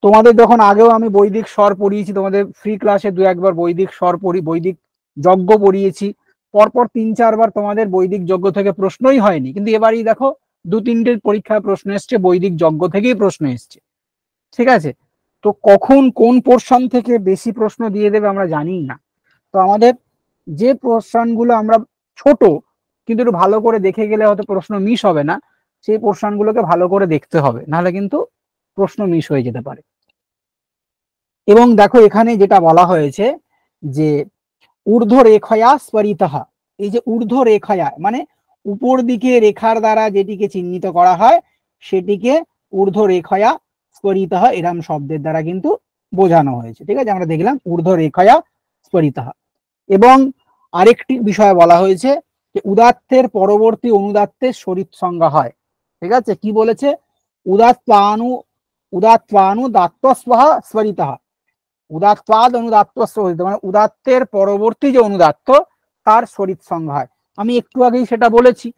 Speaker 1: তোমাদের যখন আগেও আমি বৈদিক স্বর পড়িয়েছি, তোমাদের ফ্রি ক্লাসে 2-1বার বৈদিক স্বর বৈদিক যজ্ঞ পড়িয়েছি, পরপর 3-4বার তোমাদের বৈদিক যজ্ঞ থেকে প্রশ্নই হয়নি, কিন্তু এবারই দেখো 2-3টে পরীক্ষায় প্রশ্ন এসছে বৈদিক যজ্ঞ থেকেই প্রশ্ন এসছে, ঠিক আছে। তো কখন কোন পোর্শন থেকে বেশি প্রশ্ন দিয়ে দেবে আমরা জানি না, তো আমাদের যে পোর্শনগুলো আমরা ছোট কিন্তু একটু ভালো করে দেখে গেলে হয়তো প্রশ্ন মিস হবে না, সেই পোর্শনগুলোকে ভালো করে দেখতে হবে, নাহলে কিন্তু প্রশ্ন মিস হয়ে যেতে পারে। এবং দেখো এখানে যেটা বলা হয়েছে যে ঊর্ধ্ব রেখয়া স্বরিতহা, এই যে ঊর্ধ্ব রেখয়া মানে উপর দিকে রেখার দ্বারা যেটিকে চিহ্নিত করা হয় সেটিকে ঊর্ধ্ব রেখয়া স্বরিতহা এরম শব্দের দ্বারা কিন্তু বোঝানো হয়েছে, ঠিক আছে। আমরা দেখলাম ঊর্ধ্ব রেখয়া স্বরিতহা। এবং আরেকটি বিষয় বলা হয়েছে যে উদাত্তের পরবর্তী অনুদাত্তের স্বরিত সংজ্ঞা হয়, ঠিক আছে। কি বলেছে, উদাত্তানু দাত্তস্বহা স্বরিতহা, উদাত্তাদ অনুদাত্ত স্বরিত মানে উদাত্তের পরবর্তী যে অনুদাত্ত তার স্বরিত সংজ্ঞা হয়। আমি একটু আগেই সেটা বলেছি,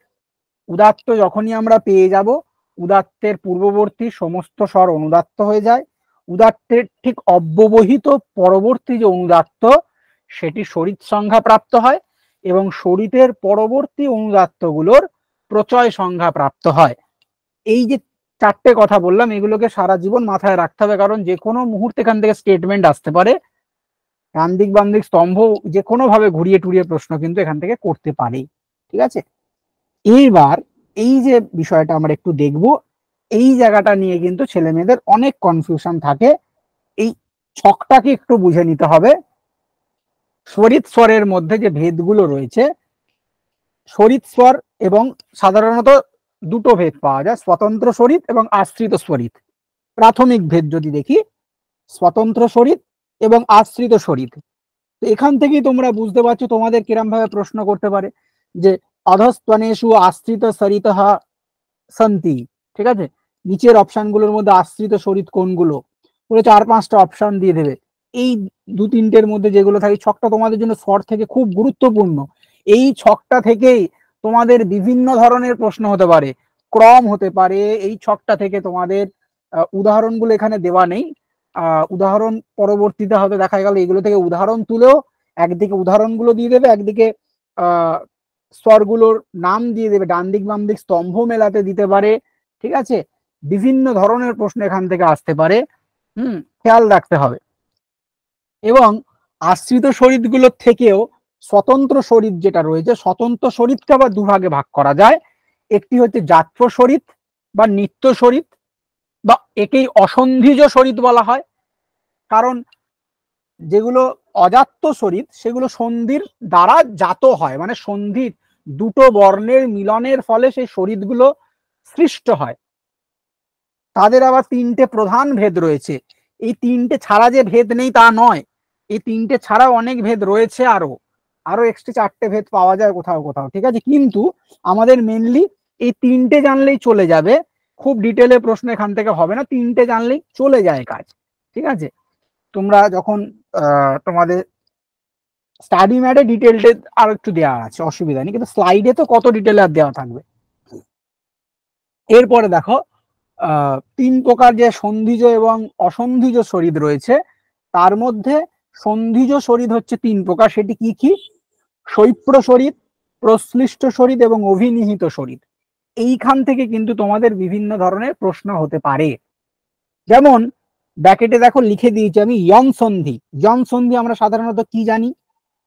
Speaker 1: উদাত্ত যখনই আমরা পেয়ে যাব উদাত্তের পূর্ববর্তী সমস্ত স্বর অনুদাত্ত হয়ে যায়, উদাত্তের ঠিক অব্যবহিত পরবর্তী যে অনুদাত্ত সেটি স্বরিত সংজ্ঞা প্রাপ্ত হয়, এবং স্বরিতের পরবর্তী অনুদাত্ত গুলোর প্রচয় সংজ্ঞা প্রাপ্ত হয়। এই যে 4টে কথা বললাম এগুলোকে সারা জীবন মাথায় রাখতে হবে, কারণ যে কোনো মুহূর্তে এখান থেকে স্টেটমেন্ট আসতে পারে, ডান দিক বাম দিক স্তম্ভ যে কোনো ভাবে ঘুরিয়ে টুরিয়ে প্রশ্ন কিন্তু এখান থেকে করতে পারে, ঠিক আছে। এইবার এই যে বিষয়টা আমরা একটু দেখব, এই জায়গাটা নিয়ে কিন্তু ছেলে মেয়েদের অনেক কনফিউশন থাকে, এই ছকটাকে একটু বুঝে নিতে হবে। স্বরিত স্বরের মধ্যে যে ভেদগুলো রয়েছে, স্বরিত স্বর এবং সাধারণত দুটো ভেদ পাওয়া যায়, স্বতন্ত্র স্বরিত এবং আশ্রিত স্বরিত। প্রাথমিক ভেদ যদি দেখি, স্বতন্ত্র স্বরিত এবং আশ্রিত স্বরিত। তো এখান থেকেই তোমরা বুঝতে পারছো তোমাদের কিরম ভাবে প্রশ্ন করতে পারে যে অধস্তনেষু আশ্রিত স্বরিতহা সন্তি, ঠিক আছে, নিচের অপশন গুলোর মধ্যে আশ্রিত স্বরিত কোনগুলো, পুরো 4-5টা অপশন দিয়ে দেবে। এই 2-3টের মধ্যে যেগুলো থাকে, ছকটা তোমাদের জন্য স্বর থেকে খুব গুরুত্বপূর্ণ, এই ছকটা থেকেই তোমাদের বিভিন্ন ধরনের প্রশ্ন হতে পারে, ক্রম হতে পারে। এই ছকটা থেকে তোমাদের উদাহরণগুলো এখানে দেওয়া নেই, উদাহরণ পরবর্তীতে হবে দেখা গেল এগুলো থেকে উদাহরণ তুলেও একদিকে উদাহরণগুলো দিয়ে দেবে, একদিকে স্তরগুলোর নাম দিয়ে দেবে, ডান দিক বাম দিক স্তম্ভ মেলাতে দিতে পারে। ঠিক আছে, বিভিন্ন ধরনের প্রশ্ন এখান থেকে আসতে পারে, খেয়াল রাখতে হবে। এবং আশ্রিত শরীরগুলোর থেকেও স্বতন্ত্র শরীর যেটা রয়েছে, স্বতন্ত্র শরীরকে আবার দুভাগে ভাগ করা যায়। একটি হচ্ছে জাত্য শরীর বা নিত্য শরীর, বা একেই অসন্ধিজ শরীর বলা হয়। কারণ যেগুলো অজাত্য শরীর সেগুলো সন্ধির দ্বারা জাত হয়, মানে সন্ধির দুটো বর্ণের মিলনের ফলে সেই শরীরগুলো সৃষ্ট হয়। তাদের আবার তিনটে প্রধান ভেদ রয়েছে। এই তিনটে ছাড়া যে ভেদ নেই তা নয়, এই তিনটে ছাড়াও অনেক ভেদ রয়েছে, আরো আরো এক্সট্রা চারটে ভেদ পাওয়া যায় কোথাও কোথাও। ঠিক আছে, কিন্তু আমাদের মেনলি এই তিনটে জানলেই চলে যাবে, খুব ডিটেলে প্রশ্ন এখান থেকে হবে না, তিনটে জানলেই চলে যায় কাজ। ঠিক আছে, তোমরা যখন তোমাদের স্টাডি ম্যাটে ডিটেলটা আর একটু দেওয়া আছে, অসুবিধা নেই, কিন্তু স্লাইডে তো কত ডিটেল আর দেওয়া থাকবে। এরপরে দেখো তিন প্রকার যে সন্ধিজ এবং অসন্ধিজ শরীর রয়েছে, তার মধ্যে সন্ধিজ শরীর হচ্ছে তিন প্রকার। সেটি কি কি? শৈপ্র শরীর, প্রশ্লিষ্ট শরীর এবং অভিনিহিত শরীর। এইখান থেকে কিন্তু তোমাদের বিভিন্ন ধরনের প্রশ্ন হতে পারে। যেমন ব্র্যাকেটে দেখো লিখে দিয়েছি আমি ইয়ং সন্ধি। ইয়ং সন্ধি আমরা সাধারণত কি জানি,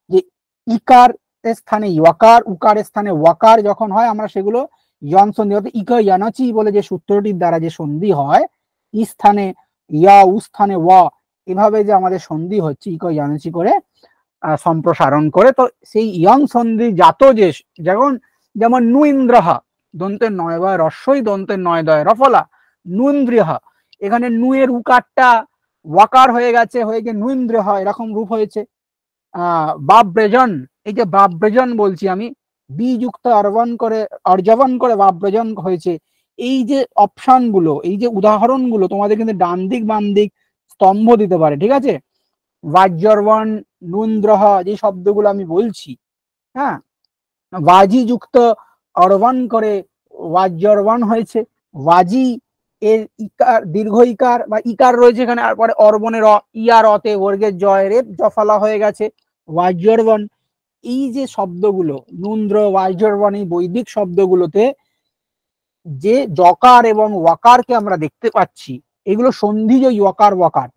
Speaker 1: যে ইকার স্থানে ইয়কার, উকারের স্থানে ওয়াকার যখন হয় আমরা সেগুলো ইয়ং সন্ধি, অর্থাৎ ইক ইয়ানচি বলে যে সূত্রটির দ্বারা যে সন্ধি হয়, ই স্থানে ইয়া, উ স্থানে ওয়া, এভাবে যে আমাদের সন্ধি হচ্ছে ইক ইয়ানচি করে সম্প্রসারণ করে। তো সেই ইয়ং সন্ধি জাত যে, যেমন যেমন নু ইন্দ্রহা, দন্তের নয় বয় রস্যই, দন্তের নয় দয় রফলা, নু ইন্দ্রিয়হা, এখানে নু এর উকারটা ওয়াকার হয়ে গেছে, হয়ে গিয়ে নু ইন্দ্রিয়হা এরকম রূপ হয়েছে। বাব্রেজন, এই যে বাব্রেজন বলছি আমি, বি যুক্ত অর্জবন করে বাব্রেজন হয়েছে। এই যে অপশন গুলো, এই যে উদাহরণ গুলো তোমাদের কিন্তু ডান দিক বাম দিক স্তম্ভ দিতে পারে। ঠিক আছে, বাজ্যর্বন, নুন্দ্রহ যে শব্দগুলো আমি বলছি, হ্যাঁ, ওয়াজি যুক্ত অর্বন করে ওয়াজ্যর্বন হয়েছে। ওয়াজি এর ইকার, দীর্ঘ ইকার বা ইকার রয়েছে এখানে, তারপরে অর্বনের ইয়ার অতে বর্গের জয় রেপ জফলা হয়ে গেছে, ওয়াজ্যর্বন। এই যে শব্দগুলো নুন্দ্র ওয়াজ্যর্বন, এই বৈদিক শব্দগুলোতে যে জকার এবং ওয়াকারকে আমরা দেখতে পাচ্ছি, এগুলো সন্ধিজ ওয়াকার ওয়াকার।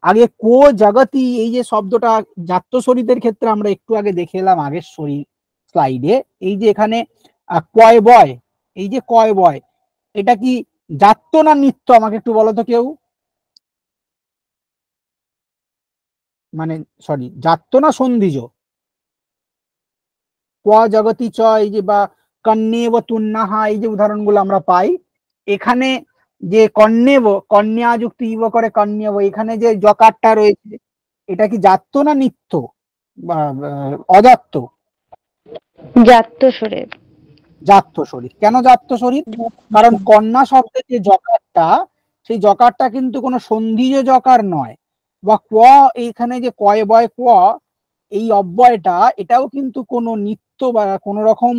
Speaker 1: আগে কো জগতি, এই যে শব্দটা জাত্য শরীরের ক্ষেত্রে আমরা একটু আগে দেখে এলাম আগের স্লাইডে, এই যে এখানে কয় বয়, এই যে কয় বয়, এটা কি জাত্য না নিত্য? আমাকে একটু বলো তো কেউ, মানে সরি, জাত্য না সন্ধিজ? ক জগতি চ, এই যে বা কন্যেব তুন্নাহা, এই যে উদাহরণগুলো আমরা পাই, এখানে যে কন্যেব, কন্যা যুক্ত ইব করে কন্যেব, এখানে যে জকারটা রয়েছে এটা কি জাত্য না নিত্য বা অজাত্য?
Speaker 3: জাত্য শরীর।
Speaker 1: জাত্য শরীর। কেন জাত্য শরীর? কারণ কন্যা শব্দের যে জকারটা, সেই জকারটা কিন্তু কোনো সন্ধিজ জকার নয়। বা ক, এইখানে যে কয় বয় ক, এই অব্যয়টা এটাও কিন্তু কোনো নিত্য বা কোনো রকম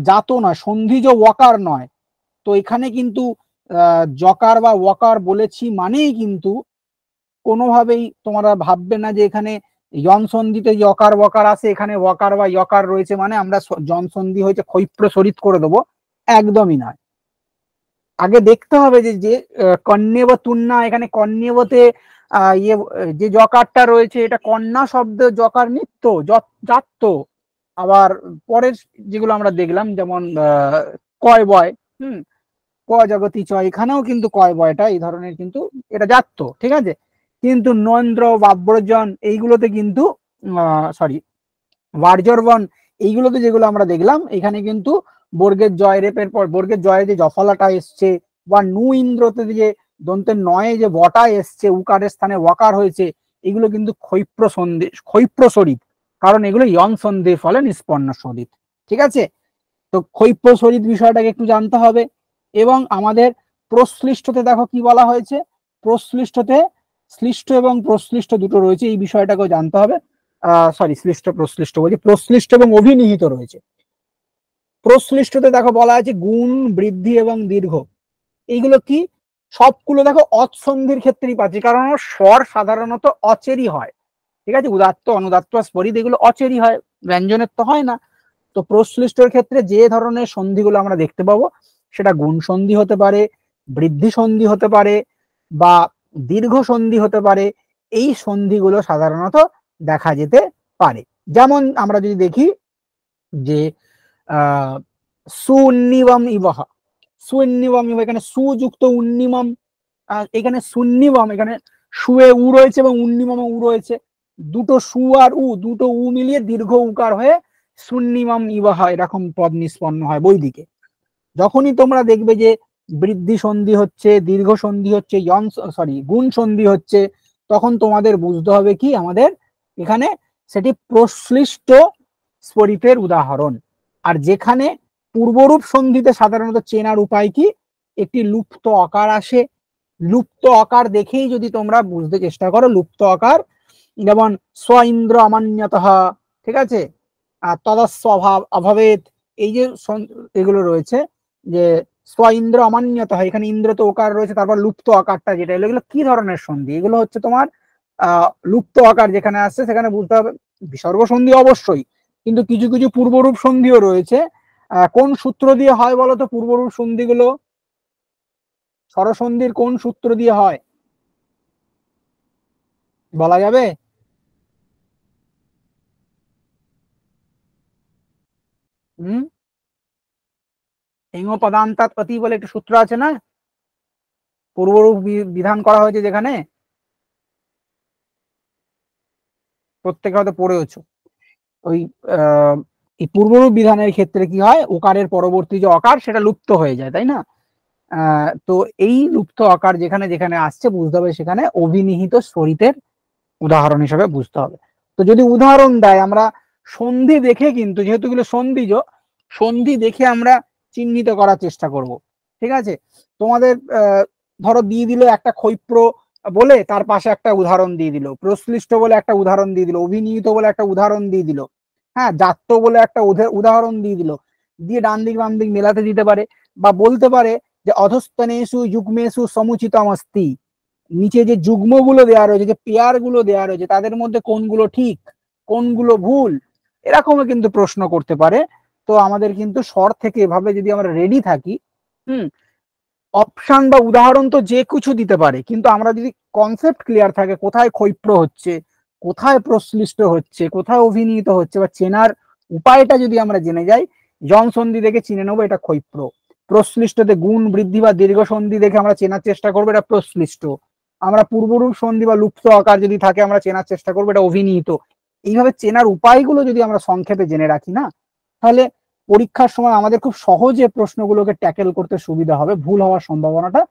Speaker 1: জাত নয়, সন্ধিজ ওয়াকার নয়। তো এখানে কিন্তু জকার বা ওয়াকার বলেছি মানেই কিন্তু কোনোভাবেই তোমরা ভাববে না যে এখানে জন সন্ধিতে যকার ওয়াকার আছে, এখানে ওয়াকার বা ইয়কার রয়েছে মানে আমরা জন সন্ধি হয়েছে ক্ষৈপ্র শরিত করে দেবো, একদমই নয়। আগে দেখতে হবে যে কন্যেব তুন্না, এখানে কন্যেবতে ইয়ে যে জকারটা রয়েছে এটা কন্যা শব্দ জকার নিত্য জাত্য। আবার পরের যেগুলো আমরা দেখলাম যেমন কয় বয়, ক জগতি চ, এখানেও কিন্তু কয় বয়টা এই ধরনের কিন্তু এটা জাত্য। ঠিক আছে, কিন্তু নন্দ্র বাব্রজন এইগুলোতে কিন্তু সরি বার্জর্বন, এইগুলোতে যেগুলো আমরা দেখলাম এখানে কিন্তু বর্গের জয় রেপের পর বর্গের জয়ে যে জফলাটা এসছে, বা নু ইন্দ্রতে যে দন্তের নয়ে যে বটা এসছে, উকারের স্থানে ওয়াকার হয়েছে, এগুলো কিন্তু ক্ষৈপ্র শরীর, কারণ এগুলো ইয়ং সন্ধির ফলে নিষ্পন্ন শরীর। ঠিক আছে, তো ক্ষৈপ্র শরীর বিষয়টাকে একটু জানতে হবে। এবং আমাদের প্রশ্লিষ্টতে দেখো কি বলা হয়েছে, প্রশ্লিষ্টতে শ্লিষ্ট এবং প্রশ্লিষ্ট দুটো রয়েছে, এই বিষয়টাকেও জানতে হবে। সরি, শ্লিষ্ট প্রশ্লিষ্ট বলছি, প্রশ্লিষ্ট এবং অভিনিহিত রয়েছে। প্রশ্লিষ্টতে দেখো বলা আছে গুণ, বৃদ্ধি এবং দীর্ঘ, এইগুলো কি? সবগুলো দেখো অচ সন্ধির ক্ষেত্রেই পাচ্ছি, কারণ স্বর সাধারণত অচেরই হয়, ঠিক আছে, উদাত্ত অনুদাত্ত স্ফরিত এগুলো অচেরই হয়, ব্যঞ্জনের তো হয় না। তো প্রশ্লিষ্টর ক্ষেত্রে যে ধরনের সন্ধিগুলো আমরা দেখতে পাবো সেটা গুণ সন্ধি হতে পারে, বৃদ্ধি সন্ধি হতে পারে, বা দীর্ঘ সন্ধি হতে পারে। এই সন্ধিগুলো সাধারণত দেখা যেতে পারে। যেমন আমরা যদি দেখি যে সুন্নিবম ইবহ, সুন্নিবম ইবহ, এখানে সুযুক্ত উন্নিমম, এখানে সুন্নিবম, এখানে সুয়ে উ রয়েছে এবং উন্নিমমে উ রয়েছে, দুটো সু আর উ, দুটো উ মিলিয়ে দীর্ঘ উকার হয়ে সুন্নিমম ইবহ এরকম পদ নিষ্পন্ন হয় বৈদিকে। যখনই তোমরা দেখবে যে বৃদ্ধি সন্ধি হচ্ছে, দীর্ঘ সন্ধি হচ্ছে, গুণ সন্ধি হচ্ছে, তখন তোমাদের বুঝতে হবে কি আমাদের এখানে সেটি প্রশ্লিষ্ট স্ফরিতের উদাহরণ। আর যেখানে পূর্বরূপ সন্ধিতে সাধারণত চেনার উপায় কি, একটি লুপ্ত আকার আসে, লুপ্ত আকার দেখেই যদি তোমরা বুঝতে চেষ্টা করো, লুপ্ত আকার যেমন স্ব ইন্দ্র অমান্যতঃ, ঠিক আছে, আর তদস্ব অভাবেত, এই যে এগুলো রয়েছে যে স্ব ইন্দ্র অমান্যতঃ, এখানে ইন্দ্র তো ওকার রয়েছে, তারপর লুপ্ত আকারটা যেটা, এগুলো কি ধরনের সন্ধি, এগুলো হচ্ছে তোমার লুপ্ত আকার যেখানে আসছে সেখানে বুঝতে হবে বিসর্গ সন্ধি অবশ্যই, কিন্তু কিছু কিছু পূর্বরূপ সন্ধিও রয়েছে। কোন সূত্র দিয়ে হয় বলতো পূর্বরূপ সন্ধিগুলো, স্বরসন্ধির কোন সূত্র দিয়ে হয় বলা যাবে? হম, এঙ্গ পদান্তাৎ অতি বলে একটা সূত্র আছে না, পূর্বরূপ বিধান করা হয়েছে যেখানে, প্রত্যেকে হয়তো পড়েওছো। ওই এই পূর্বরূপ বিধানের ক্ষেত্রে কি হয়, ওকারের পরবর্তী যে অকার সেটা লুপ্ত হয়ে যায়, তাই না? তো এই লুপ্ত আকার যেখানে যেখানে আসছে বুঝতে হবে সেখানে অভিনিহিত স্ফরিতের উদাহরণ হিসেবে বুঝতে হবে। তো যদি উদাহরণ দেয় আমরা সন্ধি দেখে, কিন্তু যেহেতু এগুলো সন্ধিজ, সন্ধি দেখে আমরা চিহ্নিত করার চেষ্টা করব, ঠিক আছে। তোমাদের ধরো দিয়ে দিল একটা ক্ষৈপ্র বলে, তার পাশে একটা উদাহরণ দিয়ে দিল, প্রশ্লিষ্ট বলে একটা উদাহরণ দিয়ে দিল, অভিনিহিত বলে একটা উদাহরণ দিয়ে দিল, হ্যাঁ, জাত্য বলে একটা উদাহরণ দিয়ে দিল, দিয়ে ডান দিক বাম দিক মেলাতে দিতে পারে, বা বলতে পারে যে অধস্তনেষু যুগ্মেষু সমুচিতম অস্তি, নিচে যে যুগ্মগুলো দেওয়া রয়েছে, যে পেয়ার গুলো দেওয়া রয়েছে, তাদের মধ্যে কোনগুলো ঠিক কোনগুলো ভুল, এরকমও কিন্তু প্রশ্ন করতে পারে। তো আমাদের কিন্তু স্বর থেকে এভাবে যদি আমরা রেডি থাকি, হুম, অপশন বা উদাহরণ তো যে কিছু দিতে পারে, কিন্তু আমরা যদি কনসেপ্ট ক্লিয়ার থাকে কোথায় ক্ষৈপ্র হচ্ছে, কোথায় প্রশ্লিষ্ট হচ্ছে, কোথায় অভিনীত হচ্ছে, বা চেনার উপায়টা যদি আমরা জেনে যাই, জন সন্ধি দেখে চিনে নেবো এটা ক্ষৈপ্র, প্রশ্লিষ্টতে গুণ বৃদ্ধি বা দীর্ঘ সন্ধি দেখে আমরা চেনার চেষ্টা করবো এটা প্রশ্লিষ্ট, আমরা পূর্বরূপ সন্ধি বা লুপ্ত আকার যদি থাকে আমরা চেনার চেষ্টা করবো এটা অভিনীত। এইভাবে চেনার উপায়গুলো যদি আমরা সংক্ষেপে জেনে রাখি না, তাহলে পরীক্ষার সময় আমাদের খুব সহজে প্রশ্নগুলোকে ট্যাকেল করতে সুবিধা হবে, ভুল হওয়ার সম্ভাবনাটা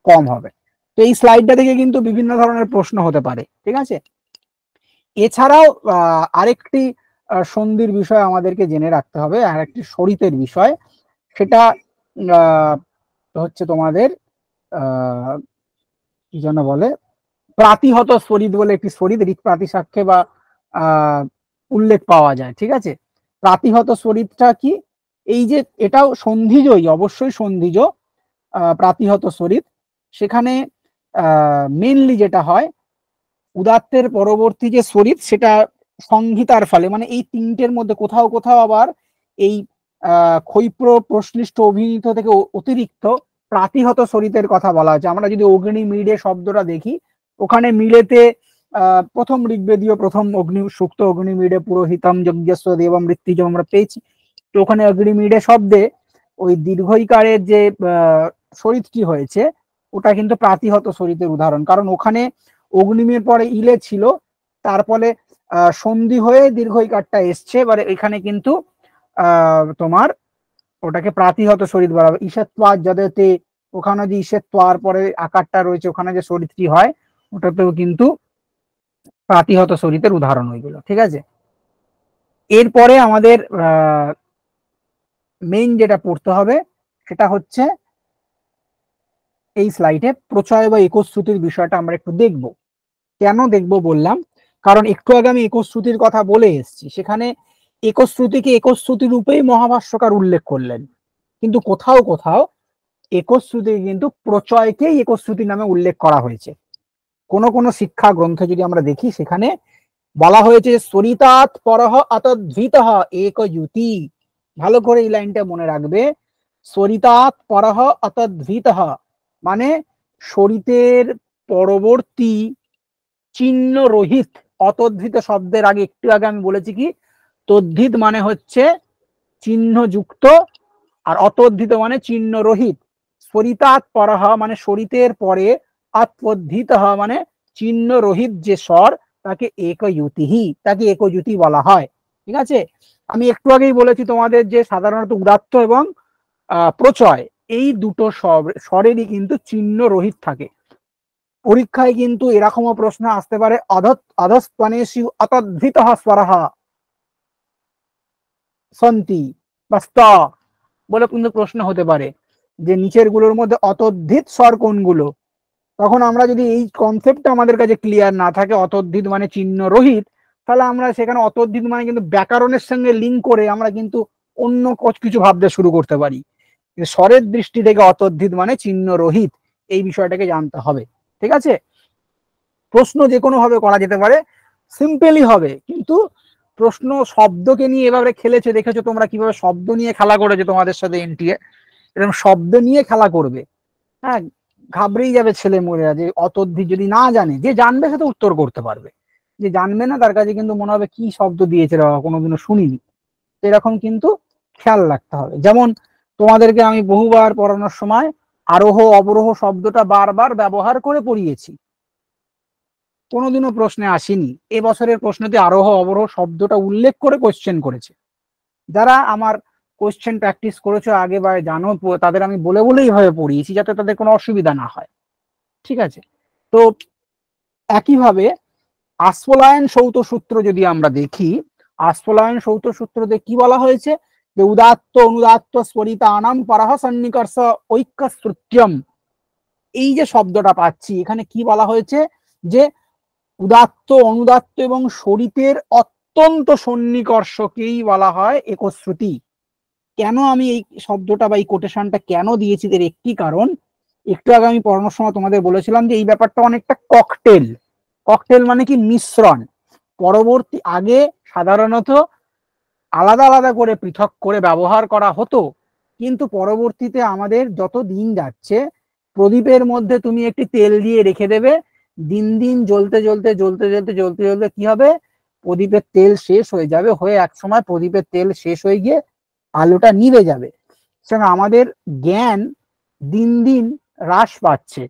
Speaker 1: কম হবে। তো এই স্লাইডটা থেকে কিন্তু বিভিন্ন ধরনের প্রশ্ন হতে পারে, ঠিক আছে। এছাড়াও আরেকটি সন্ধির বিষয় আমাদেরকে জেনে রাখতে হবে, আরেকটি শরিতের বিষয়, সেটা হচ্ছে তোমাদের কি যেন বলে, প্রাতিহত স্ফরিত বলে একটি স্ফরিত ঋক প্রাতিসাক্ষ্যে বা উল্লেখ পাওয়া যায়, ঠিক আছে। প্রাতিহত স্ফরিতটা কি, এই যে এটাও সন্ধিজই, অবশ্যই সন্ধিজ প্রাতিহত স্ফরিত, সেখানে মেনলি যেটা হয় উদাত্তের পরবর্তী যে স্ফরিত সেটা সংহিতার ফলে, মানে এই তিনটের মধ্যে কোথাও কোথাও আবার এই ক্ষৈপ্র প্রশ্লিষ্ট অভিনীত থেকে অতিরিক্ত প্রাতিহত স্ফরিতের কথা বলা হয়েছে। আমরা যদি অগ্নি মিড়ে শব্দটা দেখি, ওখানে মিড়েতে প্রথম ঋগ্বেদীয় প্রথম সুক্ত অগ্নি মিড়ে পুরোহিতম যজ্ঞস্ব দেবম মৃত্যুজম আমরা পেয়েছি। তো ওখানে অগ্নি মিড়ে শব্দে ওই দীর্ঘইকারের যে স্ফরিতটি হয়েছে ওটা কিন্তু প্রাতিহত স্ফরিতের উদাহরণ, কারণ ওখানে অগ্নিমের পরে ইলে ছিল, তারপরে সন্ধি হয়ে দীর্ঘইকারটা এসছে, এবারে এখানে কিন্তু তোমার ওটাকে প্রাতিহত স্ফরিত বলা হবে। ঈশাত্বা যাদেতে, ওখানে যে ঈশেত্বার পরে আকারটা রয়েছে ওখানে যে স্ফরিতটি হয় ওটাতেও কিন্তু প্রাতিহত স্ফরিতের উদাহরণ হয়ে গেল, ঠিক আছে। এরপরে আমাদের মেইন যেটা পড়তে হবে সেটা হচ্ছে এই স্লাইডে প্রচয় বা একশ্রুতির বিষয়টা আমরা একটু দেখব। কেন দেখব বললাম, কারণ একটু আগে আমি একশ্রুতির কথা বলে এসেছি, সেখানে একশ্রুতিকে একশ্রুতি রূপেই মহাভাষ্যকার উল্লেখ করলেন, কিন্তু কোথাও কোথাও একশ্রুতি কিন্তু প্রচয়কেই একশ্রুতি নামে উল্লেখ করা হয়েছে। কোন কোন শিক্ষা গ্রন্থে যদি আমরা দেখি সেখানে বলা হয়েছে সরিতাৎ পরহ অতদ্ভিতঃ একযুতি। ভালো করে এই লাইনটা মনে রাখবে, সরিতাৎ পরহ অতদ্ভিতঃ মানে সরিতের পরবর্তী চিহ্ন রহিত। অতদ্ধিত শব্দের আগে একটু আগে আমি বলেছি কি তদ্ধিত মানে হচ্ছে চিহ্ন যুক্ত, আর অতদ্ধিত মানে চিহ্ন রহিত। সরিতাৎ পরহ মানে সরিতের পরে, অতদ্ধিত মানে চিহ্ন রহিত যে স্বর তাকে একযুতিহি, তাকে একযুতি বলা হয়। ঠিক আছে, আমি একটু আগেই বলেছি তোমাদের যে সাধারণত উদাত্ত এবং প্রচয় এই দুটো স্বরেরই কিন্তু চিহ্ন রহিত থাকে। পরীক্ষায় কিন্তু এরকমও প্রশ্ন আসতে পারে অধস্তনেষু অতদ্ধিতঃ স্বরঃ সন্তি বা স্ত বলে কিন্তু প্রশ্ন হতে পারে যে নিচের গুলোর মধ্যে অতদ্ধিত স্বর কোনগুলো। তখন আমরা যদি এই কনসেপ্টটা আমাদের কাছে ক্লিয়ার না থাকে, অতদ্ধিত মানে চিহ্ন রহিত, তাহলে আমরা সেখানে অতদ্ধিত মানে কিন্তু ব্যাকরণের সঙ্গে লিঙ্ক করে আমরা কিন্তু অন্য কিছু ভাবতে শুরু করতে পারি। স্বরের দৃষ্টি থেকে অতদ্ধিত মানে চিহ্ন রহিত, এই বিষয়টাকে জানতে হবে। ঠিক আছে, প্রশ্ন যে কোনো ভাবে করা যেতে পারে, সিম্পলই হবে, কিন্তু প্রশ্ন শব্দকে নিয়ে এভাবে খেলেছে, দেখেছো তোমরা কিভাবে শব্দ নিয়ে খেলা করেছে তোমাদের সাথে এনটিএ, এরকম শব্দ নিয়ে খেলা করবে। হ্যাঁ, ঘাবড়েই যাবে ছেলে মেয়েরা যে অতদ্ধিত যদি না জানে, যে জানবে সে তো উত্তর করতে পারবে, যে জানবে না তার কাছে কিন্তু মনে হবে কি শব্দ দিয়েছে বাবা, কোনোদিনও শুনিনি। এরকম কিন্তু খেয়াল রাখতে হবে। যেমন তোমাদেরকে আমি বহুবার পড়ানোর সময় আরোহ অবরোহ শব্দটা বারবার ব্যবহার করে পড়িয়েছি, কোনোদিনও প্রশ্নে আসেনি। এবছরের প্রশ্নতে আরোহ অবরোহ শব্দটা উল্লেখ করে কোশ্চেন করেছে। যারা আমার কোশ্চেন প্র্যাকটিস করেছো আগে বা জানো, তাদের আমি বলে বলেই ভাবে পড়িয়েছি যাতে তাদের কোনো অসুবিধা না হয়। ঠিক আছে, তো একইভাবে আস্ফলায়ন সৌত সূত্র যদি আমরা দেখি, আস্ফলায়ন সৌত সূত্রতে কি বলা হয়েছে যে উদাত্ত অনুদাত্ত স্বরিতানাম পরহ সন্নিকর্ষ ঐক্য শ্রুত্যম। এই যে শব্দটা পাচ্ছি এখানে কি বলা হয়েছে যে উদাত্ত অনুদাত্ত এবং স্বরিতের অত্যন্ত সন্নিকর্ষকেই বলা হয় একশ্রুতি। কেন আমি এই শব্দটা বা এই কোটেশনটা কেন দিয়েছি এর একটি কারণ, একটু আগে আমি পড়ানোর সময় তোমাদের বলেছিলাম যে এই ব্যাপারটা অনেকটা ককটেল। ককটেল মানে কি মিশ্রণ। পরবর্তী আগে সাধারণত আলাদা আলাদা করে পৃথক করে ব্যবহার করা হতো, কিন্তু পরবর্তীতে আমাদের যত দিন যাচ্ছে প্রদীপের মধ্যে তুমি একটি তেল দিয়ে রেখে দেবে, দিন দিন জ্বলতে জ্বলতে জ্বলতে জ্বলতে জ্বলতে জ্বলতে কি হবে, প্রদীপের তেল শেষ হয়ে যাবে, হয়ে এক সময় প্রদীপের তেল শেষ হয়ে গিয়ে আলোটা নিভে যাবে। সেখানে আমাদের জ্ঞান দিন দিন হ্রাস পাচ্ছে।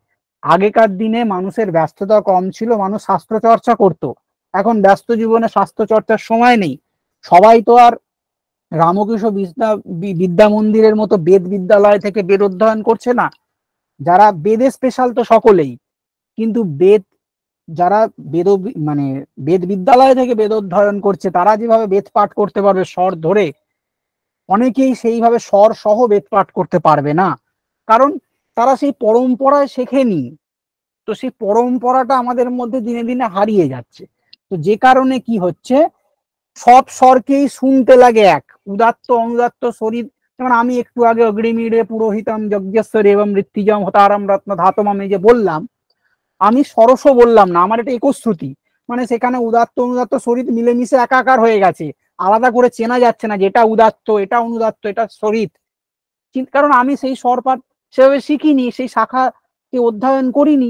Speaker 1: আগেকার দিনে মানুষের ব্যস্ততা কম ছিল, মানুষ শাস্ত্র চর্চা করত, এখন ব্যস্ত জীবনে স্বাস্থ্য চর্চার সময় নেই। সবাই তো আর রামকৃষ্ণ বিদ্যা মন্দিরের মতো বেদ বিদ্যালয় থেকে বেদ অধ্যয়ন করছে না। যারা বেদে স্পেশাল তো সকলেই, কিন্তু বেদ যারা মানে বেদ বিদ্যালয় থেকে বেদ অধ্যয়ন করছে তারা যেভাবে বেদ পাঠ করতে পারবে স্বর ধরে, অনেকেই সেইভাবে স্বর সহ বেদ পাঠ করতে পারবে না, কারণ তারা সেই পরম্পরায় শেখেনি। তো সেই পরম্পরাটা আমাদের মধ্যে দিনে দিনে হারিয়ে যাচ্ছে। তো যে কারণে কি হচ্ছে, সব স্বরকেই শুনতে লাগে এক, উদাত্ত অনুদাত্ত শরীর। যেমন আমি একটু আগে অগ্রিমীরে পুরোহিতম যজ্ঞেশ্বর এবং মৃত্যুজম হতারাম রত্ন ধাতম আমি যে বললাম, আমি সরস বললাম না, আমার এটা একশ্রুতি, মানে সেখানে উদাত্ত অনুদাত্ত শরীর মিলেমিশে একাকার হয়ে গেছে, আলাদা করে চেনা যাচ্ছে না যে এটা উদাত্ত এটা অনুদাত্ত এটা শরীর। কারণ আমি সেই স্বরপাঠ সেভাবে শিখিনি, সেই শাখাকে অধ্যয়ন করিনি।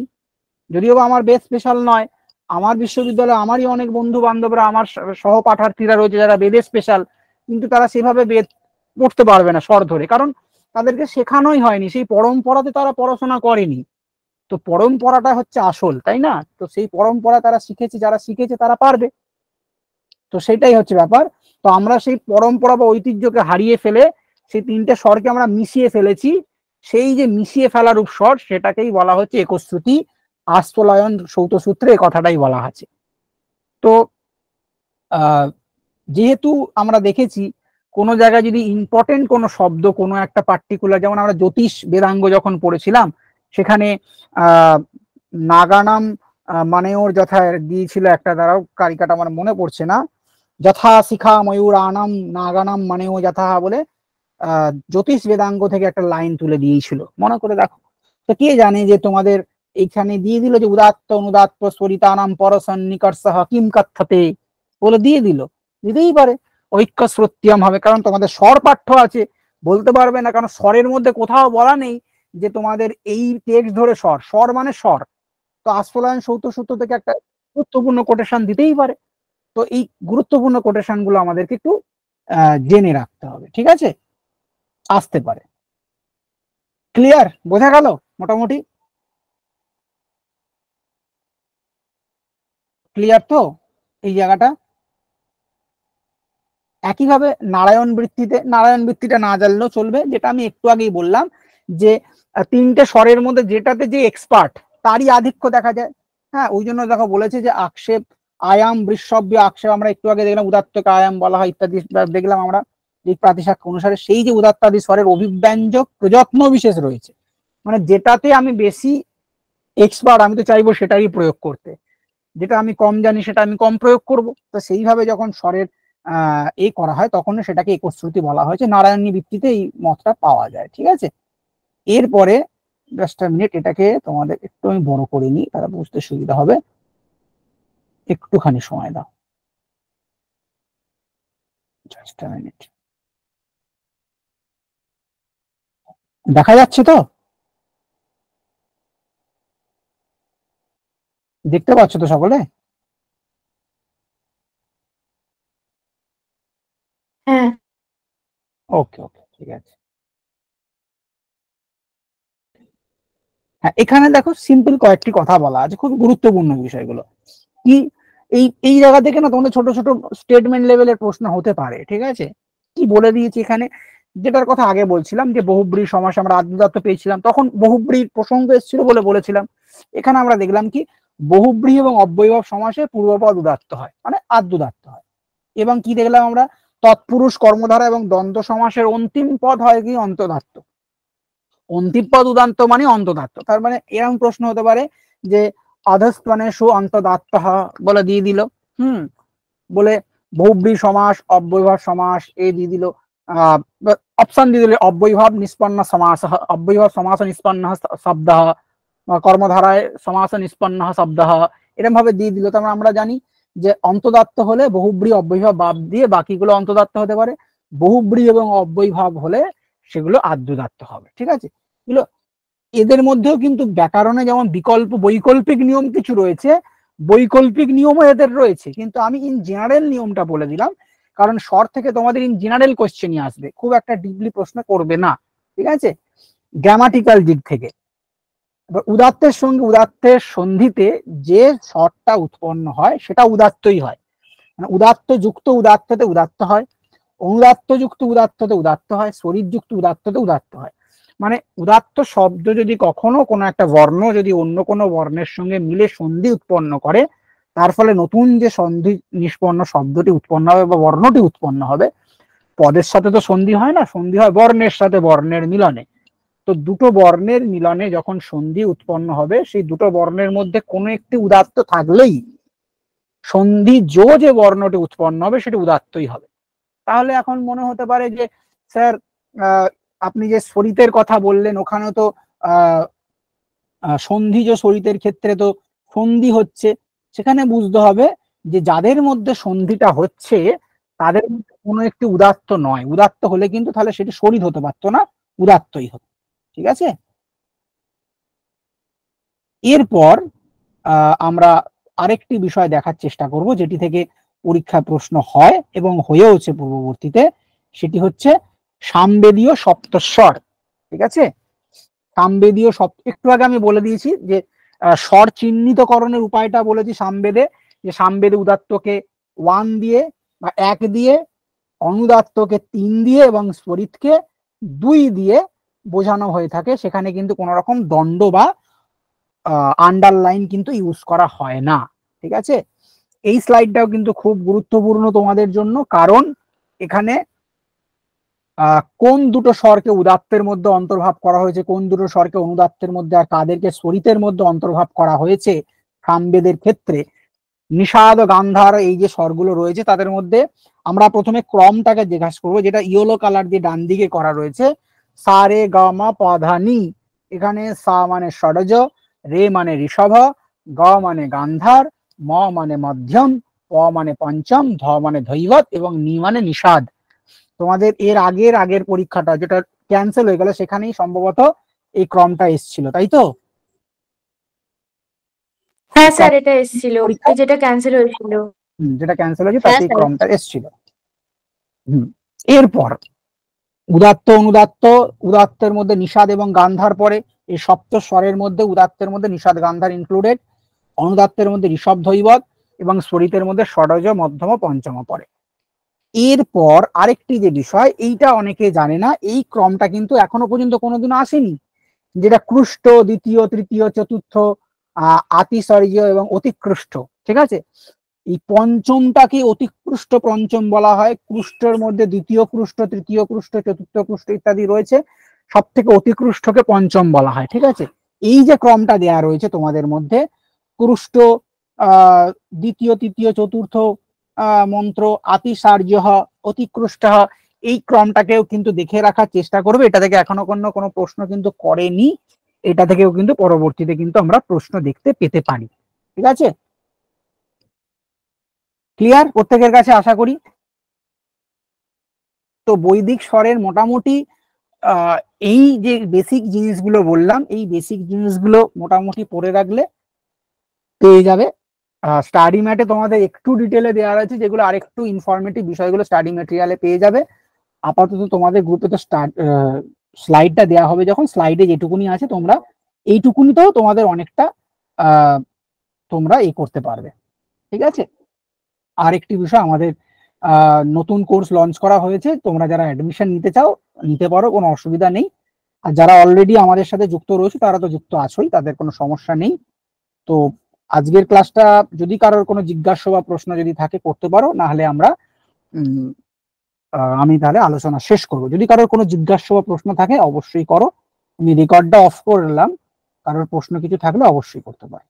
Speaker 1: যদিও বা আমার বেদ স্পেশাল নয়, আমার বিশ্ববিদ্যালয়ে আমারই অনেক বন্ধু বান্ধবরা আমার সহপাঠার্থীরা রয়েছে যারা বেদে স্পেশাল, কিন্তু তারা সেভাবে বেদ পড়তে পারবে না স্বর ধরে, কারণ তাদেরকে শেখানোই হয়নি, সেই পরম্পরাতে তারা পড়াশোনা করেনি। তো পরম্পরাটা হচ্ছে আসল, তাই না? তো সেই পরম্পরা তারা শিখেছে, যারা শিখেছে তারা পারবে। তো সেটাই হচ্ছে ব্যাপার। তো আমরা সেই পরম্পরা বা ঐতিহ্যকে হারিয়ে ফেলে সেই তিনটে স্বরকে আমরা মিশিয়ে ফেলেছি। সেই যে মিশিয়ে ফেলার রূপ স্বর সেটাকেই বলা হচ্ছে একশ্রুতি। আস্ফলায়ন সৌত সূত্রে এই কথাটাই বলা আছে। তো যেহেতু আমরা দেখেছি কোন জায়গায় যদি ইম্পর্টেন্ট কোনো শব্দ কোনো একটা পার্টিকুলার, যেমন আমরা জ্যোতিষ বেদাঙ্গ যখন পড়েছিলাম সেখানে নাগানাম মানে ওর যথা দিয়েছিল একটা, দ্বারাও কারিকাটা আমার মনে পড়ছে না, যথা শিখা ময়ূরানাম নাগানাম মানে ও যথা বলে জ্যোতিষ বেদাঙ্গ থেকে একটা লাইন তুলে দিয়েছিল, মনে করে দেখো। তো কে জানে যে তোমাদের এইখানে দিয়ে দিল যে উদাত্ত অনুদাত্ত স্বরিতানাম পরসন্নিকর্ষঃ কিম কথ্যতে, বলে দিয়ে দিল, দিতেই পারে ঐক্য শ্রুত্যম হবে, কারণ তোমাদের স্বর পাঠ্য আছে, বলতে পারবে না, কারণ স্বরের মধ্যে কোথাও বলা নেই যে তোমাদের এই টেক্সট ধরে স্বর, স্বর মানে স্বর। তো আস্ফলায়ন সৌত সূত্র থেকে একটা গুরুত্বপূর্ণ কোটেশন দিতেই পারে। তো এই গুরুত্বপূর্ণ কোটেশন গুলো আমাদেরকে একটু জেনে রাখতে হবে, ঠিক আছে, আসতে পারে। ক্লিয়ার, বোঝা গেল মোটামুটি? ক্লিয়ার তো এই জায়গাটা? একইভাবে নারায়ণ বৃত্তিতে, নারায়ণ বৃত্তিটা না জানলেও চলবে, যেটা আমি একটু আগেই বললাম যে তিনটে স্বরের মধ্যে যেটাতে যে এক্সপার্ট তারই আধিক্য দেখা যায়। হ্যাঁ, ওই জন্য দেখো বলেছে যে আক্ষেপ আয়াম বৃষভ্য আক্ষেপ, আমরা একটু আগে দেখলাম উদাত্তকে আয়াম বলা হয় ইত্যাদি দেখলাম আমরা এই প্রাতিশাখ্য অনুসারে। সেই যে উদাত্তাদি স্বরের অভিব্যঞ্জক প্রযত্ন বিশেষ রয়েছে, মানে যেটাতে আমি বেশি এক্সপার্ট আমি তো চাইবো সেটাই প্রয়োগ করতে, যেটা আমি কম জানি সেটা আমি কম প্রয়োগ করব। তো সেইভাবে যখন স্বরের এই করা হয় তখন সেটাকে একশ্রুতি বলা হয়েছে, নারায়ণী ভিত্তিতে এই মতটা পাওয়া যায়, ঠিক আছে। এরপরে জাস্ট মিনিট, এটাকে তোমাদের একটু আমি বড় করে নিই, তারা বুঝতে সুবিধা হবে, একটুখানি সময় দাও, জাস্ট মিনিট। দেখা যাচ্ছে তো? দেখতে পাচ্ছ তো সকলে?
Speaker 2: হ্যাঁ।
Speaker 1: ওকে ওকে, ঠিক আছে। হ্যাঁ, এখানে দেখো সিম্পল কয়েকটি কথা বলা আছে, খুব গুরুত্বপূর্ণ বিষয়গুলো কি। এই এই জায়গা থেকে না তোমাদের ছোট ছোট স্টেটমেন্ট লেভেলের প্রশ্ন হতে পারে, ঠিক আছে। কি বলে দিয়েছি এখানে, যেটার কথা আগে বলছিলাম যে বহুব্রী সমাস আমরা আদ্যুদাত্ত পেয়েছিলাম, তখন বহুব্রীর প্রসঙ্গ এসেছিল বলে বলেছিলাম। এখানে আমরা দেখলাম কি বহুব্রী এবং অব্যয়ভাব সমাসে পূর্বপদ উদাত্ত হয়, মানে আদ্যুদাত্ত হয়। এবং কি দেখলাম আমরা, তৎপুরুষ কর্মধারা এবং দ্বন্দ্ব সমাসের অন্তিম পদ হয় কি অন্তদাত্ত। অন্তিম পদ উদান্ত মানে অন্তদাত্ত, তার মানে এরকম প্রশ্ন হতে পারে যে অধস্তনেষু অন্তদাত্ত বলে দিয়ে দিল, বলে বহুব্রী সমাস অব্যয়ভাব সমাস এই দিয়ে দিল, অপশন দিয়ে দিল অব্যয়ভাব নিষ্পন্ন সমাস, অব্যয়ভাব সমাস নিষ্পন্ন শব্দ, কর্মধারায় সমাস নিষ্পন্ন শব্দ, এরকম ভাবে দিয়ে দিল। তার মানে আমরা জানি যে অন্তদাত্ত হলে বহুব্রী অব্যয়ভাব বাদ দিয়ে বাকিগুলো অন্তদাত্ত হতে পারে, বহুব্রী এবং অব্যয়ভাব হলে সেগুলো আদ্যদাত্ত হবে, ঠিক আছে। এগুলো এদের মধ্যেও কিন্তু ব্যাকরণে যেমন বিকল্প বৈকল্পিক নিয়ম কিছু রয়েছে, বৈকল্পিক নিয়মও এদের রয়েছে, কিন্তু আমি ইন জেনারেল নিয়মটা বলে দিলাম, কারণ শর্ট থেকে তোমাদের ইন জেনারেল কোশ্চেনই আসবে, খুব একটা ডিপলি প্রশ্ন করবে না, ঠিক আছে, গ্রামাটিক্যাল দিক থেকে। উদাত্তের সঙ্গে উদাত্তের সন্ধিতে যে শর্টটা উৎপন্ন হয় সেটা উদাত্তই হয়, মানে উদাত্ত যুক্ত উদাত্ততে উদাত্ত হয়, অনুদাত্ত যুক্ত উদাত্ততে উদাত্ত হয়, শরীর যুক্ত উদাত্ততে উদাত্ত হয়। মানে উদাত্ত শব্দ যদি কখনো কোনো একটা বর্ণ যদি অন্য কোনো বর্ণের সঙ্গে মিলে সন্ধি উৎপন্ন করে, তার ফলে নতুন যে সন্ধি নিষ্পন্ন শব্দটি উৎপন্ন হবে বা বর্ণটি উৎপন্ন হবে, পদের সাথে তো সন্ধি হয় না, সন্ধি হয় বর্ণের সাথে বর্ণের মিলনে। তো দুটো বর্ণের মিলনে যখন সন্ধি উৎপন্ন হবে, সেই দুটো বর্ণের মধ্যে কোনো একটি উদাত্ত থাকলেই সন্ধি যে বর্ণটি উৎপন্ন হবে সেটি উদাত্তই হবে। তাহলে এখন মনে হতে পারে যে স্যার আপনি যে শরিতের কথা বললেন ওখানে তো সন্ধিজ শরিতের ক্ষেত্রে তো সন্ধি হচ্ছে, সেখানে বুঝতে হবে যে যাদের মধ্যে সন্ধিটা হচ্ছে তাদের মধ্যে কোনো একটি উদাত্ত নয়, উদাত্ত হলে কিন্তু তাহলে সেটি শরিত হতে পারতো না, উদাত্তই হতো, ঠিক আছে। এরপর আমরা আরেকটি বিষয় দেখার চেষ্টা করব যেটি থেকে পরীক্ষা প্রশ্ন হয় এবং হয়েওছে পূর্ববর্তীতে, সেটি হচ্ছে সামবেদীয় সপ্তস্বর, ঠিক আছে। সামবেদীয় সপ্ত, একটু আগে আমি বলে দিয়েছি যে স্বর চিহ্নিতকরণের উপায়টা বলেছি সামবেদে, যে সামবেদে উদাত্তকে 1 দিয়ে বা 1 দিয়ে, অনুদাত্তকে 3 দিয়ে এবং স্বরিতকে 2 দিয়ে বোঝানো হয়ে থাকে, সেখানে কিন্তু কোন রকম দণ্ড বা আন্ডারলাইন কিন্তু ইউজ করা হয় না, ঠিক আছে। এই স্লাইডটাও কিন্তু খুব গুরুত্বপূর্ণ তোমাদের জন্য, কারণ এখানে কোন দুটো স্বরকে উদাত্তের মধ্যে অন্তর্ভাব করা হয়েছে, কোন দুটো স্বরকে অনুদাত্তের মধ্যে, আর কাদেরকে স্বরিতের মধ্যে অন্তর্ভাব করা হয়েছে সামবেদের ক্ষেত্রে, নিষাদ ও গান্ধার এই যে স্বরগুলো রয়েছে তাদের মধ্যে আমরা প্রথমে ক্রমটাকে জিজ্ঞাসা করবো, যেটা ইয়েলো কালার দিয়ে ডান দিকে করা রয়েছে। সা রে গা মা পা ধা নি, এখানে সা মানে ষড়জ, রে মানে ঋষভ, গ মানে গান্ধার, ম মানে মধ্যম, প মানে পঞ্চম, ধ মানে ধৈবত এবং নি মানে নিষাদ। তোমাদের এর আগের পরীক্ষাটা যেটা ক্যান্সেল হয়ে গেল সেখানেই সম্ভবত এই ক্রমটা এসেছিল, তাই তো?
Speaker 4: হ্যাঁ স্যার, এটা এসেছিল,
Speaker 1: পরীক্ষা
Speaker 4: এই যেটা ক্যান্সেল হয়েছিল।
Speaker 1: যেটা ক্যান্সেল হয়েছে
Speaker 2: হ্যাঁ
Speaker 1: তাতে এই
Speaker 2: স্যার।
Speaker 1: ক্রমটা এসেছিল। এরপর উদাত্ত অনুদাত্ত, উদাত্তের মধ্যে নিষাদ এবং গান্ধার পরে, এই সপ্ত স্বরের মধ্যে উদাত্তের মধ্যে নিষাদ গান্ধার ইনক্লুডেড, অনুদাত্তের মধ্যে ঋষভ ধৈবত এবং স্বরিতের মধ্যে ষড়জ মধ্যম পঞ্চম পরে। এরপর আরেকটি যে বিষয়, এইটা অনেকে জানে না, এই ক্রমটা কিন্তু এখনো পর্যন্ত কোনোদিনও আসেনি, যেটা ক্রুষ্ট, দ্বিতীয়, তৃতীয়, চতুর্থ, আতিশর্য এবং অতিকৃষ্ট। ঠিক আছে, এই পঞ্চমটাকে অতিকৃষ্ট পঞ্চম বলা হয়। ক্রুষ্টের মধ্যে দ্বিতীয় ক্রুষ্ট, তৃতীয় ক্রুষ্ট, চতুর্থ ক্রুষ্ট ইত্যাদি রয়েছে, সব থেকে অতিকৃষ্টকে পঞ্চম বলা হয়। ঠিক আছে, এই যে ক্রমটা দেয়া রয়েছে তোমাদের মধ্যে, ক্রুষ্ট, দ্বিতীয়, তৃতীয়, চতুর্থ মন্ত্র, আতিশার্য, অতিকৃষ্ট, এই ক্রমটাকেও কিন্তু দেখে রাখার চেষ্টা করবে। এটা থেকে এখনো কোনো প্রশ্ন কিন্তু করেনি, এটা থেকেও কিন্তু পরবর্তীতে কিন্তু আমরা প্রশ্ন দেখতে পেতে পারি। ঠিক আছে, ক্লিয়ার প্রত্যেকের কাছে আশা করি। তো বৈদিক স্বরের মোটামুটি এই যে বেসিক জিনিসগুলো বললাম, এই বেসিক জিনিসগুলো মোটামুটি পড়ে রাখলে পেয়ে যাবে। স্টাডি ম্যাটে তোমাদের একটু ডিটেলে দেওয়া রয়েছে, যেগুলো আরেকটু ইনফরমেটিভ বিষয়গুলো স্টাডি ম্যাটেরিয়ালে পেয়ে যাবে। আপাতত তোমাদের গ্রুপে তো স্লাইডটা দেওয়া হবে, যখন স্লাইডে যেটুকুনি আছে তোমরা এইটুকুনিতেও তোমাদের অনেকটা তোমরা করতে পারবে। ঠিক আছে, আরেকটি বিষয়, আমাদের নতুন কোর্স লঞ্চ করা হয়েছে, তোমরা যারা অ্যাডমিশন নিতে চাও নিতে পারো, কোনো অসুবিধা নেই। আর যারা অলরেডি আমাদের সাথে যুক্ত রয়েছে তারা তো যুক্ত আছোই, তাদের কোনো সমস্যা নেই। তো আজকের ক্লাসটা যদি কারোর কোনো জিজ্ঞাসা বা প্রশ্ন যদি থাকে করতে পারো, না হলে আমি তাহলে আলোচনা শেষ করব। যদি কারোর কোনো জিজ্ঞাসা বা প্রশ্ন থাকে অবশ্যই করো, আমি রেকর্ডটা অফ করলাম, কারোর প্রশ্ন কিছু থাকলে অবশ্যই করতে পারো।